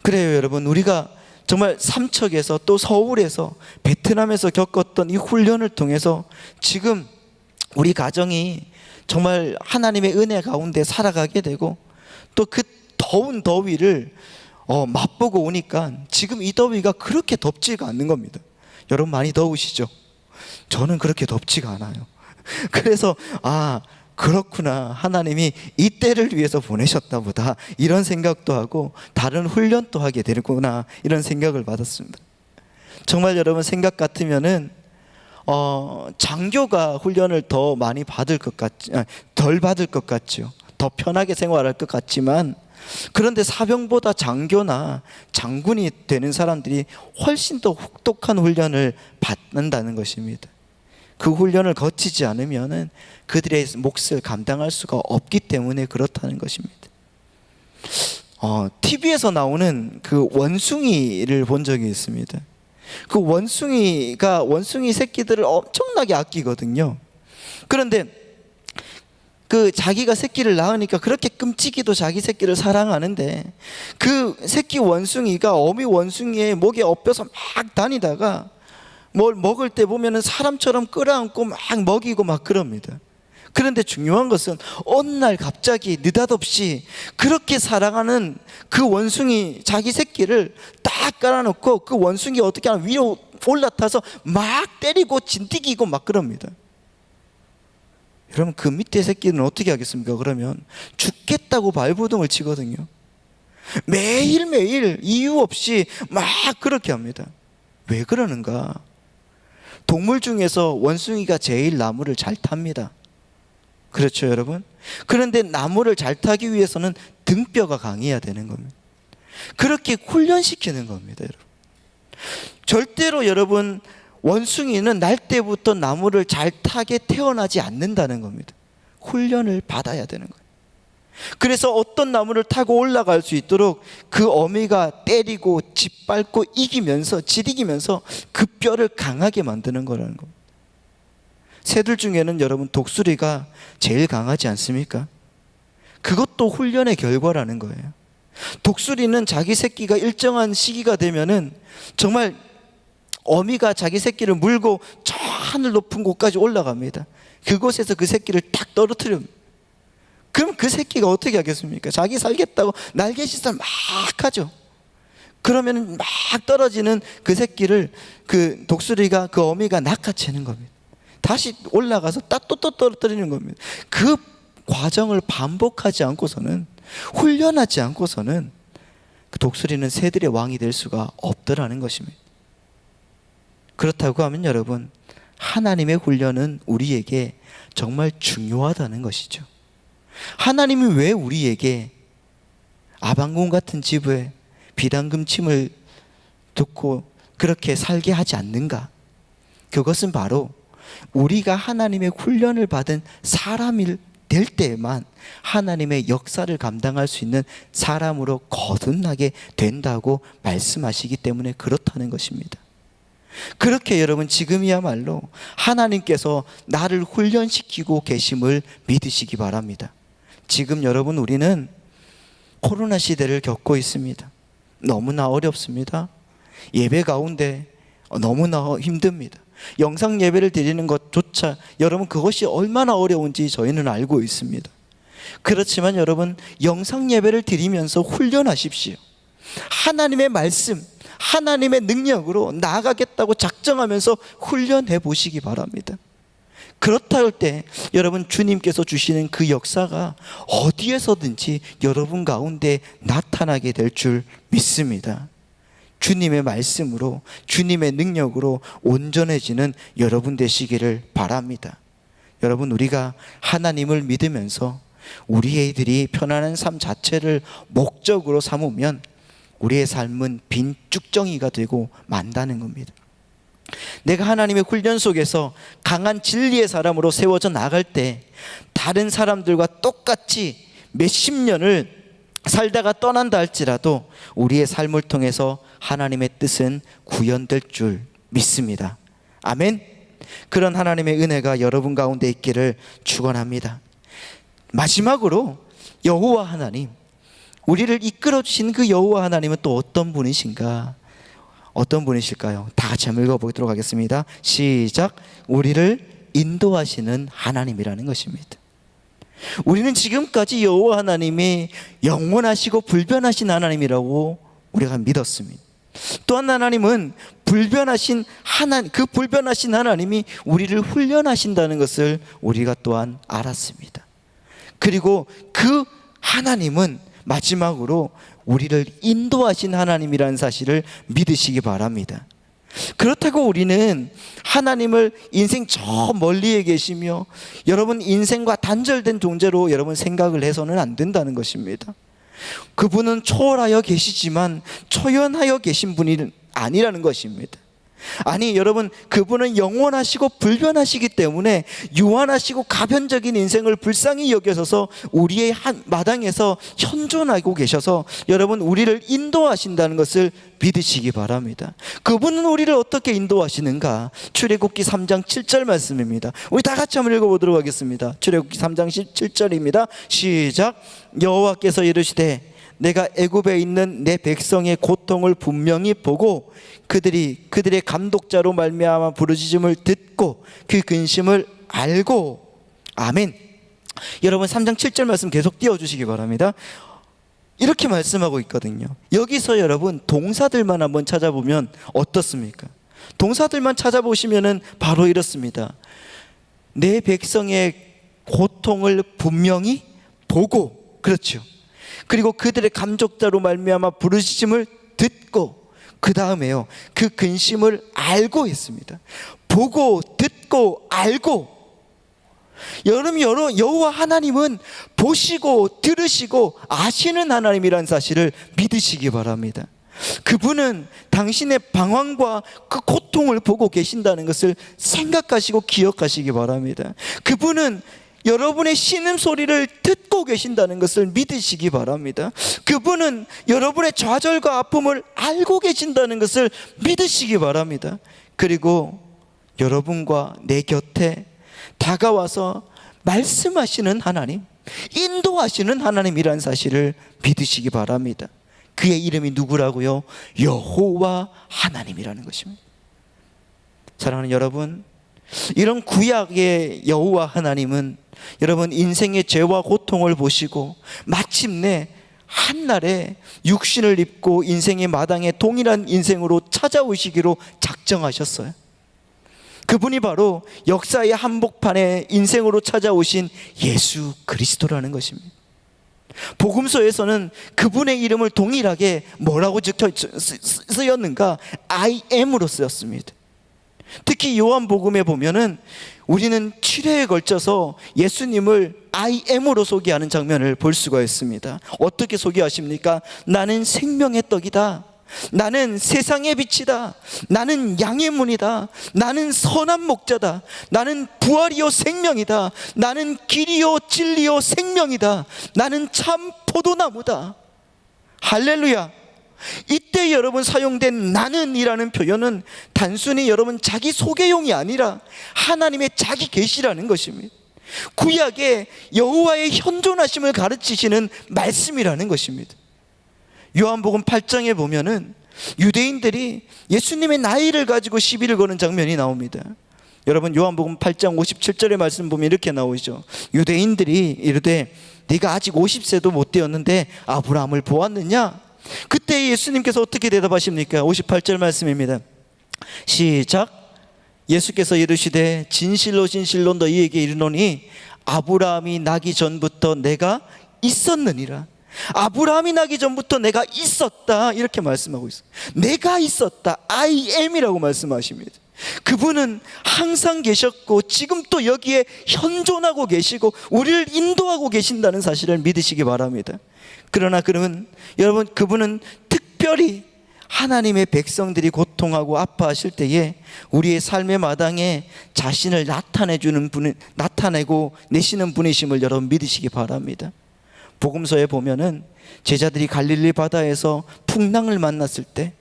그래요, 여러분. 우리가 정말 삼척에서 또 서울에서 베트남에서 겪었던 이 훈련을 통해서 지금 우리 가정이 정말 하나님의 은혜 가운데 살아가게 되고 또 그 더운 더위를 맛보고 오니까 지금 이 더위가 그렇게 덥지가 않는 겁니다. 여러분 많이 더우시죠? 저는 그렇게 덥지가 않아요. 그래서 그렇구나, 하나님이 이 때를 위해서 보내셨다 보다, 이런 생각도 하고 다른 훈련도 하게 되는구나, 이런 생각을 받았습니다. 정말 여러분 생각 같으면은 장교가 훈련을 더 많이 받을 것 덜 받을 것 같죠. 더 편하게 생활할 것 같지만, 그런데 사병보다 장교나 장군이 되는 사람들이 훨씬 더 혹독한 훈련을 받는다는 것입니다. 그 훈련을 거치지 않으면은 그들의 몫을 감당할 수가 없기 때문에 그렇다는 것입니다. TV에서 나오는 그 원숭이를 본 적이 있습니다. 그 원숭이 새끼들을 엄청나게 아끼거든요. 그런데 그 자기가 새끼를 낳으니까 그렇게 끔찍이도 자기 새끼를 사랑하는데, 그 새끼 원숭이가 어미 원숭이의 목에 엎여서 막 다니다가 뭘 먹을 때 보면은 사람처럼 끌어안고 막 먹이고 막 그럽니다. 그런데 중요한 것은 어느 날 갑자기 느닷없이 그렇게 사랑하는 그 원숭이 자기 새끼를 딱 깔아놓고 그 원숭이 어떻게 하면 위로 올라타서 막 때리고 진뛰기고 막 그럽니다. 여러분, 그 밑에 새끼는 어떻게 하겠습니까? 그러면 죽겠다고 발버둥을 치거든요. 매일매일 이유 없이 막 그렇게 합니다. 왜 그러는가? 동물 중에서 원숭이가 제일 나무를 잘 탑니다. 그렇죠, 여러분? 그런데 나무를 잘 타기 위해서는 등뼈가 강해야 되는 겁니다. 그렇게 훈련시키는 겁니다, 여러분. 절대로 여러분, 원숭이는 날 때부터 나무를 잘 타게 태어나지 않는다는 겁니다. 훈련을 받아야 되는 거예요. 그래서 어떤 나무를 타고 올라갈 수 있도록 그 어미가 때리고 짓밟고 지리기면서 그 뼈를 강하게 만드는 거라는 겁니다. 새들 중에는 여러분 독수리가 제일 강하지 않습니까? 그것도 훈련의 결과라는 거예요. 독수리는 자기 새끼가 일정한 시기가 되면은 정말 어미가 자기 새끼를 물고 저 하늘 높은 곳까지 올라갑니다. 그곳에서 그 새끼를 딱 떨어뜨립니다. 그럼 그 새끼가 어떻게 하겠습니까? 자기 살겠다고 날개짓을 막 하죠. 그러면 막 떨어지는 그 새끼를 그 독수리가, 그 어미가 낚아채는 겁니다. 다시 올라가서 또 떨어뜨리는 겁니다. 그 과정을 반복하지 않고서는, 훈련하지 않고서는 그 독수리는 새들의 왕이 될 수가 없더라는 것입니다. 그렇다고 하면 여러분, 하나님의 훈련은 우리에게 정말 중요하다는 것이죠. 하나님이 왜 우리에게 아방궁 같은 집에 비단금 침을 듣고 그렇게 살게 하지 않는가? 그것은 바로 우리가 하나님의 훈련을 받은 사람이 될 때에만 하나님의 역사를 감당할 수 있는 사람으로 거듭나게 된다고 말씀하시기 때문에 그렇다는 것입니다. 그렇게 여러분, 지금이야말로 하나님께서 나를 훈련시키고 계심을 믿으시기 바랍니다. 지금 여러분, 우리는 코로나 시대를 겪고 있습니다. 너무나 어렵습니다. 예배 가운데 너무나 힘듭니다. 영상 예배를 드리는 것조차 여러분, 그것이 얼마나 어려운지 저희는 알고 있습니다. 그렇지만 여러분, 영상 예배를 드리면서 훈련하십시오. 하나님의 말씀, 하나님의 능력으로 나아가겠다고 작정하면서 훈련해 보시기 바랍니다. 그렇다 할 때 여러분, 주님께서 주시는 그 역사가 어디에서든지 여러분 가운데 나타나게 될 줄 믿습니다. 주님의 말씀으로, 주님의 능력으로 온전해지는 여러분 되시기를 바랍니다. 여러분, 우리가 하나님을 믿으면서 우리들이 편안한 삶 자체를 목적으로 삼으면 우리의 삶은 빈 쭉정이가 되고 만다는 겁니다. 내가 하나님의 훈련 속에서 강한 진리의 사람으로 세워져 나갈 때 다른 사람들과 똑같이 몇십 년을 살다가 떠난다 할지라도 우리의 삶을 통해서 하나님의 뜻은 구현될 줄 믿습니다. 아멘. 그런 하나님의 은혜가 여러분 가운데 있기를 축원합니다. 마지막으로 여호와 하나님, 우리를 이끌어 주신 그 여호와 하나님은 또 어떤 분이신가? 어떤 분이실까요? 다 같이 한번 읽어보도록 하겠습니다. 시작. 우리를 인도하시는 하나님이라는 것입니다. 우리는 지금까지 여호와 하나님이 영원하시고 불변하신 하나님이라고 우리가 믿었습니다. 또한 하나님은 그 불변하신 하나님이 우리를 훈련하신다는 것을 우리가 또한 알았습니다. 그리고 그 하나님은 마지막으로 우리를 인도하신 하나님이라는 사실을 믿으시기 바랍니다. 그렇다고 우리는 하나님을 인생 저 멀리에 계시며 여러분 인생과 단절된 존재로 여러분 생각을 해서는 안 된다는 것입니다. 그분은 초월하여 계시지만 초연하여 계신 분이 아니라는 것입니다. 아니 여러분, 그분은 영원하시고 불변하시기 때문에 유한하시고 가변적인 인생을 불쌍히 여겨서 우리의 한 마당에서 현존하고 계셔서 여러분 우리를 인도하신다는 것을 믿으시기 바랍니다. 그분은 우리를 어떻게 인도하시는가? 출애굽기 3장 7절 말씀입니다. 우리 다 같이 한번 읽어보도록 하겠습니다. 출애굽기 3장 7절입니다. 시작. 여호와께서 이르시되 내가 애굽에 있는 내 백성의 고통을 분명히 보고 그들의 감독자로 말미암아 부르짖음을 듣고 그 근심을 알고. 아멘. 여러분 3장 7절 말씀 계속 띄워주시기 바랍니다. 이렇게 말씀하고 있거든요. 여기서 여러분 동사들만 한번 찾아보면 어떻습니까? 동사들만 찾아보시면은 바로 이렇습니다. 내 백성의 고통을 분명히 보고, 그렇죠. 그리고 그들의 감독자로 말미암아 부르짖음을 듣고, 그 다음에요 그 근심을 알고 했습니다. 보고 듣고 알고. 여러분 여호와 하나님은 보시고 들으시고 아시는 하나님이라는 사실을 믿으시기 바랍니다. 그분은 당신의 방황과 그 고통을 보고 계신다는 것을 생각하시고 기억하시기 바랍니다. 그분은 여러분의 신음소리를 듣고 계신다는 것을 믿으시기 바랍니다. 그분은 여러분의 좌절과 아픔을 알고 계신다는 것을 믿으시기 바랍니다. 그리고 여러분과 내 곁에 다가와서 말씀하시는 하나님, 인도하시는 하나님이라는 사실을 믿으시기 바랍니다. 그의 이름이 누구라고요? 여호와 하나님이라는 것입니다. 사랑하는 여러분, 이런 구약의 여호와 하나님은 여러분 인생의 죄와 고통을 보시고 마침내 한날에 육신을 입고 인생의 마당에 동일한 인생으로 찾아오시기로 작정하셨어요. 그분이 바로 역사의 한복판에 인생으로 찾아오신 예수 그리스도라는 것입니다. 복음서에서는 그분의 이름을 동일하게 뭐라고 쓰였는가? I am으로 쓰였습니다. 특히 요한복음에 보면은 우리는 7회에 걸쳐서 예수님을 I am으로 소개하는 장면을 볼 수가 있습니다. 어떻게 소개하십니까? 나는 생명의 떡이다. 나는 세상의 빛이다. 나는 양의 문이다. 나는 선한 목자다. 나는 부활이요 생명이다. 나는 길이요 진리요 생명이다. 나는 참 포도나무다. 할렐루야. 이때 여러분 사용된 나는이라는 표현은 단순히 여러분 자기 소개용이 아니라 하나님의 자기 계시라는 것입니다. 구약의 여호와의 현존하심을 가르치시는 말씀이라는 것입니다. 요한복음 8장에 보면은 유대인들이 예수님의 나이를 가지고 시비를 거는 장면이 나옵니다. 여러분 요한복음 8장 57절의 말씀 보면 이렇게 나오죠. 유대인들이 이르되 네가 아직 50세도 못 되었는데 아브라함을 보았느냐? 그때 예수님께서 어떻게 대답하십니까? 58절 말씀입니다. 시작. 예수께서 이르시되 진실로 진실로 너희에게 이르노니 아브라함이 나기 전부터 내가 있었느니라. 아브라함이 나기 전부터 내가 있었다, 이렇게 말씀하고 있어요. 내가 있었다, I am이라고 말씀하십니다. 그분은 항상 계셨고 지금 또 여기에 현존하고 계시고 우리를 인도하고 계신다는 사실을 믿으시기 바랍니다. 그러나 그러면 여러분, 그분은 특별히 하나님의 백성들이 고통하고 아파하실 때에 우리의 삶의 마당에 자신을 나타내고 내시는 분이심을 여러분 믿으시기 바랍니다. 복음서에 보면은 제자들이 갈릴리 바다에서 풍랑을 만났을 때,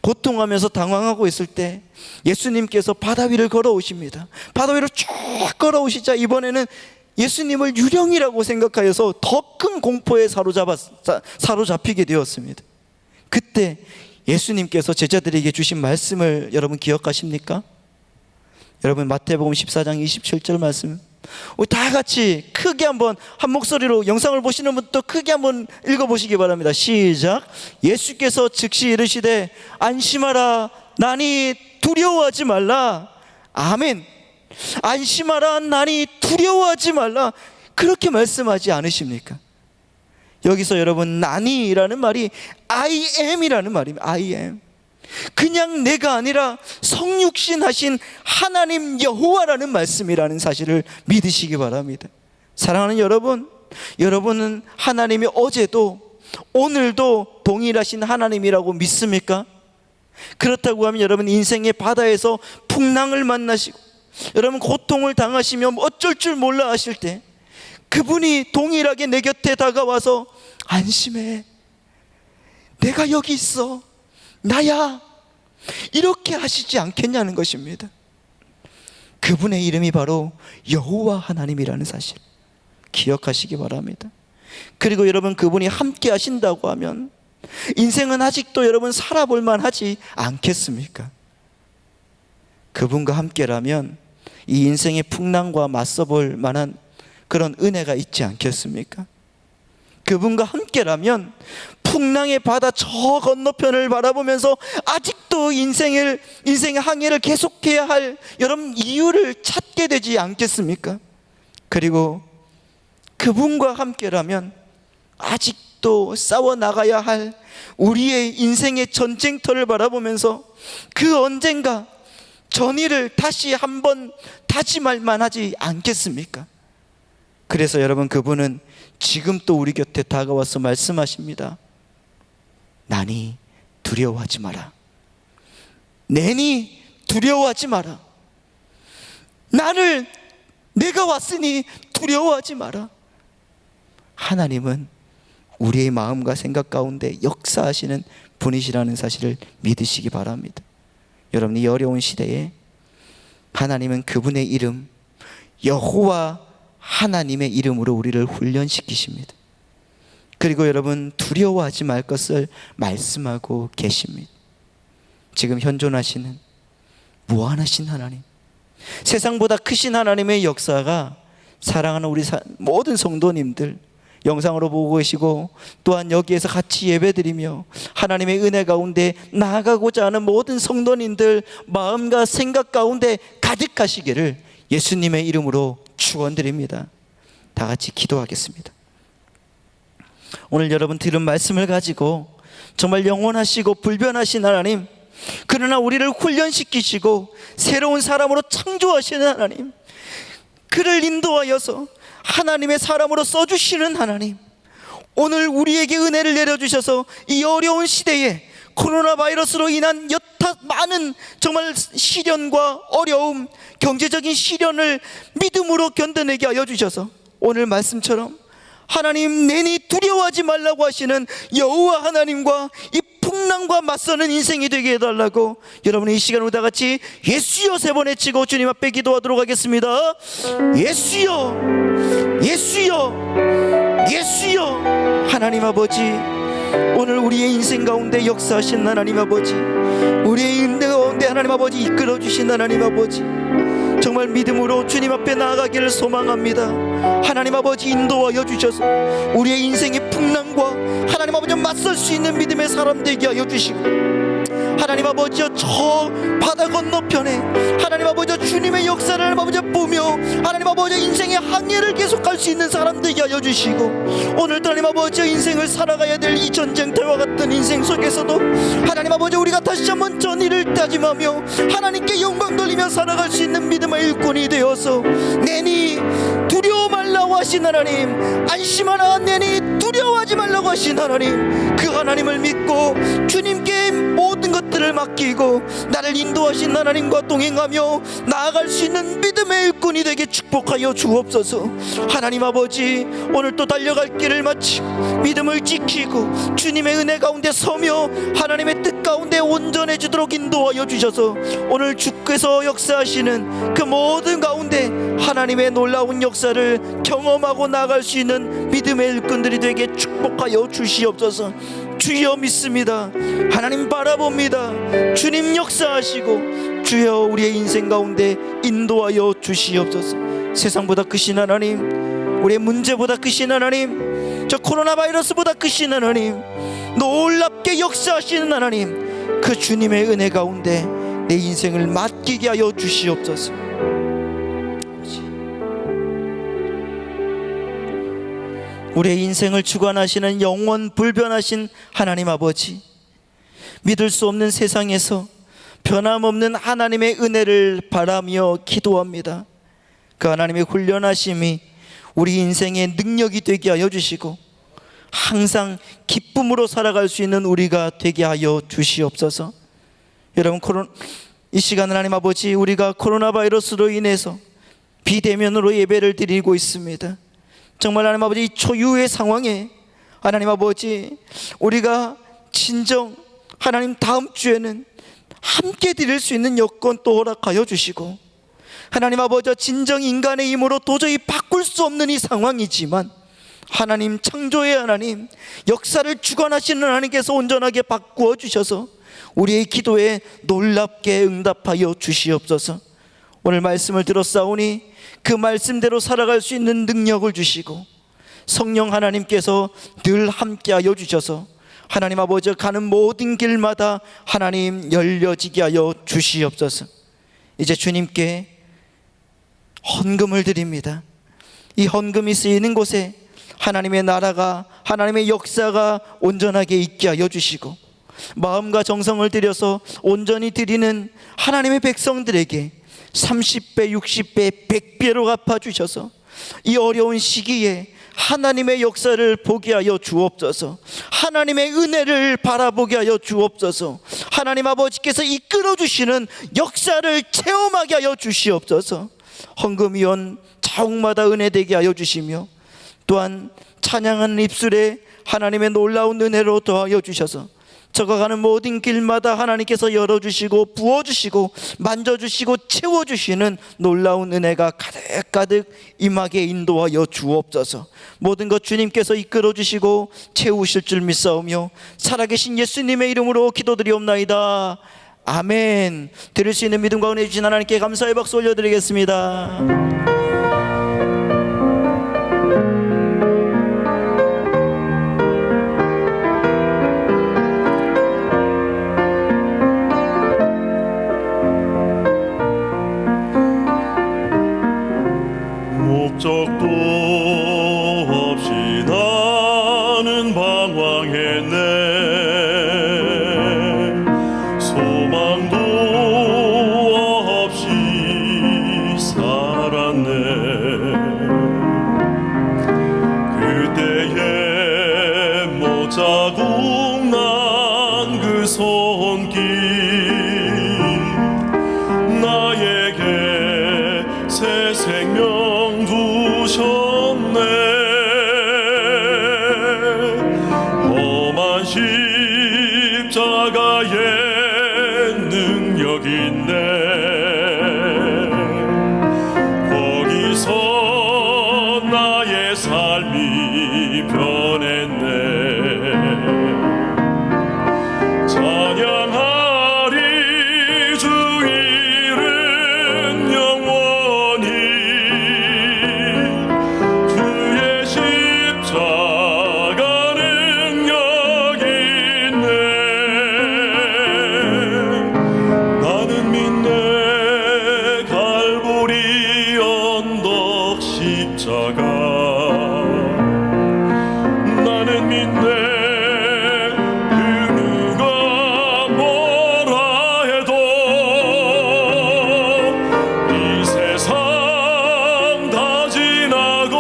고통하면서 당황하고 있을 때 예수님께서 바다 위를 걸어오십니다. 바다 위로 쭉 걸어오시자 이번에는 예수님을 유령이라고 생각하여서 더 큰 공포에 사로잡히게 되었습니다. 그때 예수님께서 제자들에게 주신 말씀을 여러분 기억하십니까? 여러분 마태복음 14장 27절 말씀 우리 다 같이 크게 한번 한 목소리로 영상을 보시는 분도 크게 한번 읽어보시기 바랍니다. 시작. 예수께서 즉시 이르시되 안심하라 나니 두려워하지 말라. 아멘. 안심하라 나니 두려워하지 말라. 그렇게 말씀하지 않으십니까? 여기서 여러분 나니라는 말이 I am이라는 말입니다. I am. 그냥 내가 아니라 성육신 하신 하나님 여호와라는 말씀이라는 사실을 믿으시기 바랍니다. 사랑하는 여러분, 여러분은 하나님이 어제도 오늘도 동일하신 하나님이라고 믿습니까? 그렇다고 하면 여러분 인생의 바다에서 풍랑을 만나시고 여러분 고통을 당하시며 어쩔 줄 몰라 하실 때 그분이 동일하게 내 곁에 다가와서 안심해, 내가 여기 있어, 나야, 이렇게 하시지 않겠냐는 것입니다. 그분의 이름이 바로 여호와 하나님이라는 사실 기억하시기 바랍니다. 그리고 여러분 그분이 함께 하신다고 하면 인생은 아직도 여러분 살아볼 만하지 않겠습니까? 그분과 함께라면 이 인생의 풍랑과 맞서볼 만한 그런 은혜가 있지 않겠습니까? 그분과 함께라면 풍랑의 바다 저 건너편을 바라보면서 아직도 인생의 항해를 계속해야 할 여러분 이유를 찾게 되지 않겠습니까? 그리고 그분과 함께라면 아직도 싸워나가야 할 우리의 인생의 전쟁터를 바라보면서 그 언젠가 전의를 다시 한번 다짐할 만하지 않겠습니까? 그래서 여러분 그분은 지금 또 우리 곁에 다가와서 말씀하십니다. 나니 두려워하지 마라. 내니 두려워하지 마라. 내가 왔으니 두려워하지 마라. 하나님은 우리의 마음과 생각 가운데 역사하시는 분이시라는 사실을 믿으시기 바랍니다. 여러분 이 어려운 시대에 하나님은 그분의 이름 여호와 하나님의 이름으로 우리를 훈련시키십니다. 그리고 여러분 두려워하지 말 것을 말씀하고 계십니다. 지금 현존하시는 무한하신 하나님, 세상보다 크신 하나님의 역사가 사랑하는 우리 모든 성도님들 영상으로 보고 계시고 또한 여기에서 같이 예배드리며 하나님의 은혜 가운데 나아가고자 하는 모든 성도님들 마음과 생각 가운데 가득하시기를 예수님의 이름으로 축원드립니다. 다 같이 기도하겠습니다. 오늘 여러분 들은 말씀을 가지고 정말 영원하시고 불변하신 하나님, 그러나 우리를 훈련시키시고 새로운 사람으로 창조하시는 하나님, 그를 인도하여서 하나님의 사람으로 써주시는 하나님, 오늘 우리에게 은혜를 내려주셔서 이 어려운 시대에 코로나 바이러스로 인한 여타 많은 정말 시련과 어려움, 경제적인 시련을 믿음으로 견뎌내게 하여 주셔서 오늘 말씀처럼 하나님 내니 두려워하지 말라고 하시는 여호와 하나님과 이 풍랑과 맞서는 인생이 되게 해달라고 여러분 이 시간으로 다 같이 예수여 세 번 외치고 주님 앞에 기도하도록 하겠습니다. 예수여, 예수여, 예수여. 하나님 아버지, 오늘 우리의 인생 가운데 역사하신 하나님 아버지, 우리의 인생 가운데 하나님 아버지 이끌어주신 하나님 아버지, 정말 믿음으로 주님 앞에 나아가기를 소망합니다. 하나님 아버지 인도하여 주셔서 우리의 인생의 풍랑과 하나님 아버지 맞설 수 있는 믿음의 사람 되게 하여 주시고, 하나님 아버지여 저 바다 건너편에 하나님 아버지여 주님의 역사를 하나님 아버지여 보며 하나님 아버지여 인생의 항해를 계속할 수 있는 사람 되게 하여 주시고, 오늘도 하나님 아버지여 인생을 살아가야 될 이 전쟁터와 같은 인생 속에서도 하나님 아버지 우리가 다시 한번 전의를 다짐하며 하나님께 영광 돌리며 살아갈 수 있는 믿음의 일꾼이 되어서 내니 두려워 말라고 하신 하나님, 안심하라 내니 두려워하지 말라고 하신 하나님, 그 하나님을 믿고 주님께 모든 것들을 맡기고 나를 인도하신 하나님과 동행하며 나아갈 수 있는 믿음의 일꾼이 되게 축복하여 주옵소서. 하나님 아버지, 오늘 또 달려갈 길을 마치고 믿음을 지키고 주님의 은혜 가운데 서며 하나님의 뜻 가운데 온전해지도록 인도하여 주셔서 오늘 주께서 역사하시는 그 모든 가운데 하나님의 놀라운 역사를 경험하고 나아갈 수 있는 믿음의 일꾼들이 되게 축복하여 주시옵소서. 주여 믿습니다. 하나님 바라봅니다. 주님 역사하시고 주여 우리의 인생 가운데 인도하여 주시옵소서. 세상보다 크신 하나님, 우리의 문제보다 크신 하나님, 저 코로나 바이러스보다 크신 하나님, 놀랍게 역사하시는 하나님, 그 주님의 은혜 가운데 내 인생을 맡기게 하여 주시옵소서. 우리의 인생을 주관하시는 영원 불변하신 하나님 아버지, 믿을 수 없는 세상에서 변함없는 하나님의 은혜를 바라며 기도합니다. 그 하나님의 훈련하심이 우리 인생의 능력이 되게 하여 주시고 항상 기쁨으로 살아갈 수 있는 우리가 되게 하여 주시옵소서. 여러분, 이 시간 하나님 아버지, 우리가 코로나 바이러스로 인해서 비대면으로 예배를 드리고 있습니다. 정말 하나님 아버지, 이 초유의 상황에 하나님 아버지, 우리가 진정 하나님 다음 주에는 함께 드릴 수 있는 여건 또 허락하여 주시고, 하나님 아버지, 진정 인간의 힘으로 도저히 바꿀 수 없는 이 상황이지만 하나님, 창조의 하나님, 역사를 주관하시는 하나님께서 온전하게 바꾸어 주셔서 우리의 기도에 놀랍게 응답하여 주시옵소서. 오늘 말씀을 들었사오니 그 말씀대로 살아갈 수 있는 능력을 주시고 성령 하나님께서 늘 함께하여 주셔서 하나님 아버지, 가는 모든 길마다 하나님 열려지게 하여 주시옵소서. 이제 주님께 헌금을 드립니다. 이 헌금이 쓰이는 곳에 하나님의 나라가, 하나님의 역사가 온전하게 있게 하여 주시고, 마음과 정성을 들여서 온전히 드리는 하나님의 백성들에게 30배, 60배, 100배로 갚아주셔서 이 어려운 시기에 하나님의 역사를 보게 하여 주옵소서. 하나님의 은혜를 바라보게 하여 주옵소서. 하나님 아버지께서 이끌어 주시는 역사를 체험하게 하여 주시옵소서. 헌금위원 자옥마다 은혜되게 하여 주시며, 또한 찬양하는 입술에 하나님의 놀라운 은혜로 더하여 주셔서 적어가는 모든 길마다 하나님께서 열어주시고 부어주시고 만져주시고 채워주시는 놀라운 은혜가 가득가득 임하게 인도하여 주옵소서. 모든 것 주님께서 이끌어주시고 채우실 줄 믿사오며 살아계신 예수님의 이름으로 기도드리옵나이다. 아멘. 드릴 수 있는 믿음과 은혜 주신 하나님께 감사의 박수 올려드리겠습니다. 목적도 없이 나는 방황했네. 소망도 없이 살았네. 그때에 못자국 난 그 손길 나에게 새 생명 주셨네. 험한 십자가에 능력 있네. 거기서 나의 삶이 변했네. 찬양하리 주 이름 영원히. 주의 십자가 능력 있네. 나는 믿네 갈보리 언덕 십자가. 나는 믿네 그 누가 뭐라 해도 이 세상 다 지나고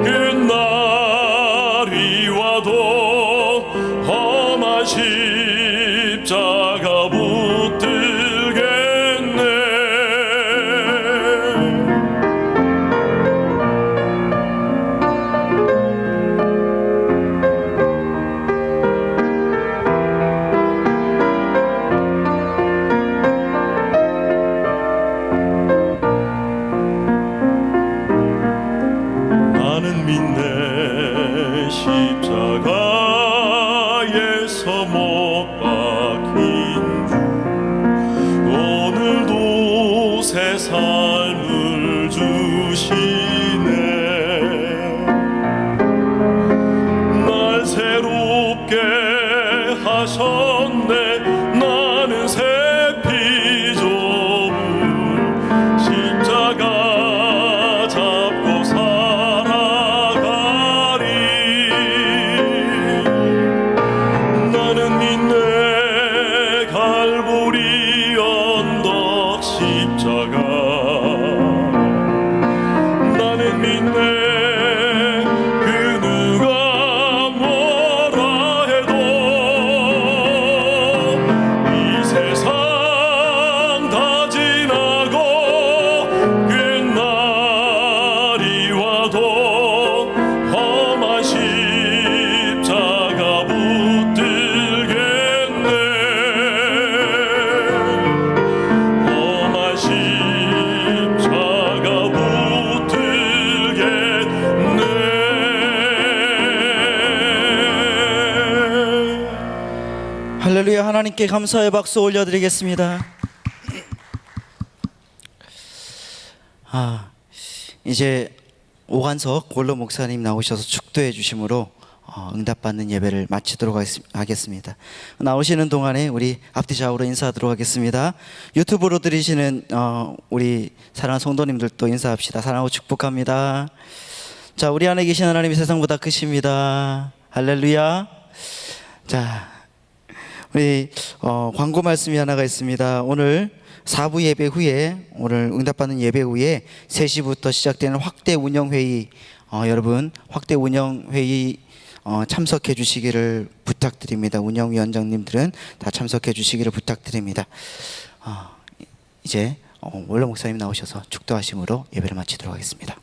끝날이 와도 험한 십자가 붙들겠네. 나는 믿네 십자가에서 못 박힌 주. 오늘도 새 삶을 주 하셨네. 나는 새 피조물 십자가 잡고 살아가리. 나는 믿네 갈보리 언덕 십자가. 나는 믿네 그 누가 뭐라 해도 이 세상 다 지나고 끝날이 와도 험한 십자가 붙들겠네. 험한 십자가 붙들겠네. 할렐루야. 하나님께 감사의 박수 올려드리겠습니다. 이제 오관석 골로 목사님 나오셔서 축도해 주심으로 응답받는 예배를 마치도록 하겠습니다. 나오시는 동안에 우리 앞뒤 좌우로 인사하도록 하겠습니다. 유튜브로 들으시는 우리 사랑하는 성도님들도 인사합시다. 사랑하고 축복합니다. 자, 우리 안에 계신 하나님이 세상보다 크십니다. 할렐루야. 자, 우리 광고 말씀이 하나가 있습니다. 오늘 4부 예배 후에, 오늘 응답받는 예배 후에 3시부터 시작되는 확대 운영회의, 여러분 확대 운영회의 참석해 주시기를 부탁드립니다. 운영위원장님들은 다 참석해 주시기를 부탁드립니다. 이제 원로 목사님 나오셔서 축도하심으로 예배를 마치도록 하겠습니다.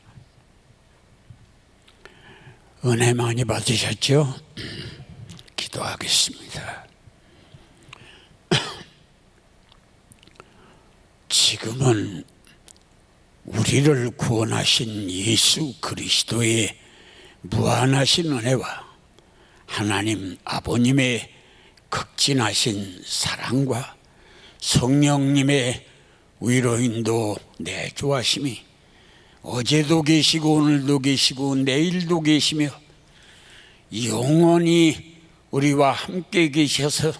은혜 많이 받으셨죠? 기도하겠습니다. 지금은 우리를 구원하신 예수 그리스도의 무한하신 은혜와 하나님 아버님의 극진하신 사랑과 성령님의 위로인도 내조하심이 어제도 계시고 오늘도 계시고 내일도 계시며 영원히 우리와 함께 계셔서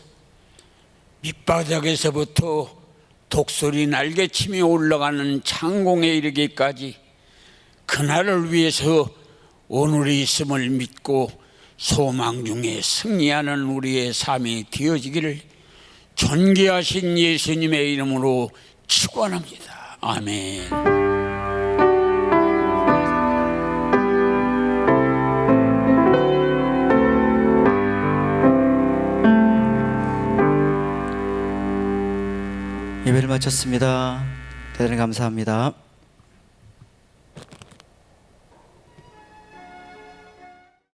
밑바닥에서부터 독수리 날개치며 올라가는 창공에 이르기까지 그날을 위해서 오늘이 있음을 믿고 소망 중에 승리하는 우리의 삶이 되어지기를 존귀하신 예수님의 이름으로 축원합니다. 아멘. 예배를 마쳤습니다. 대단히 감사합니다.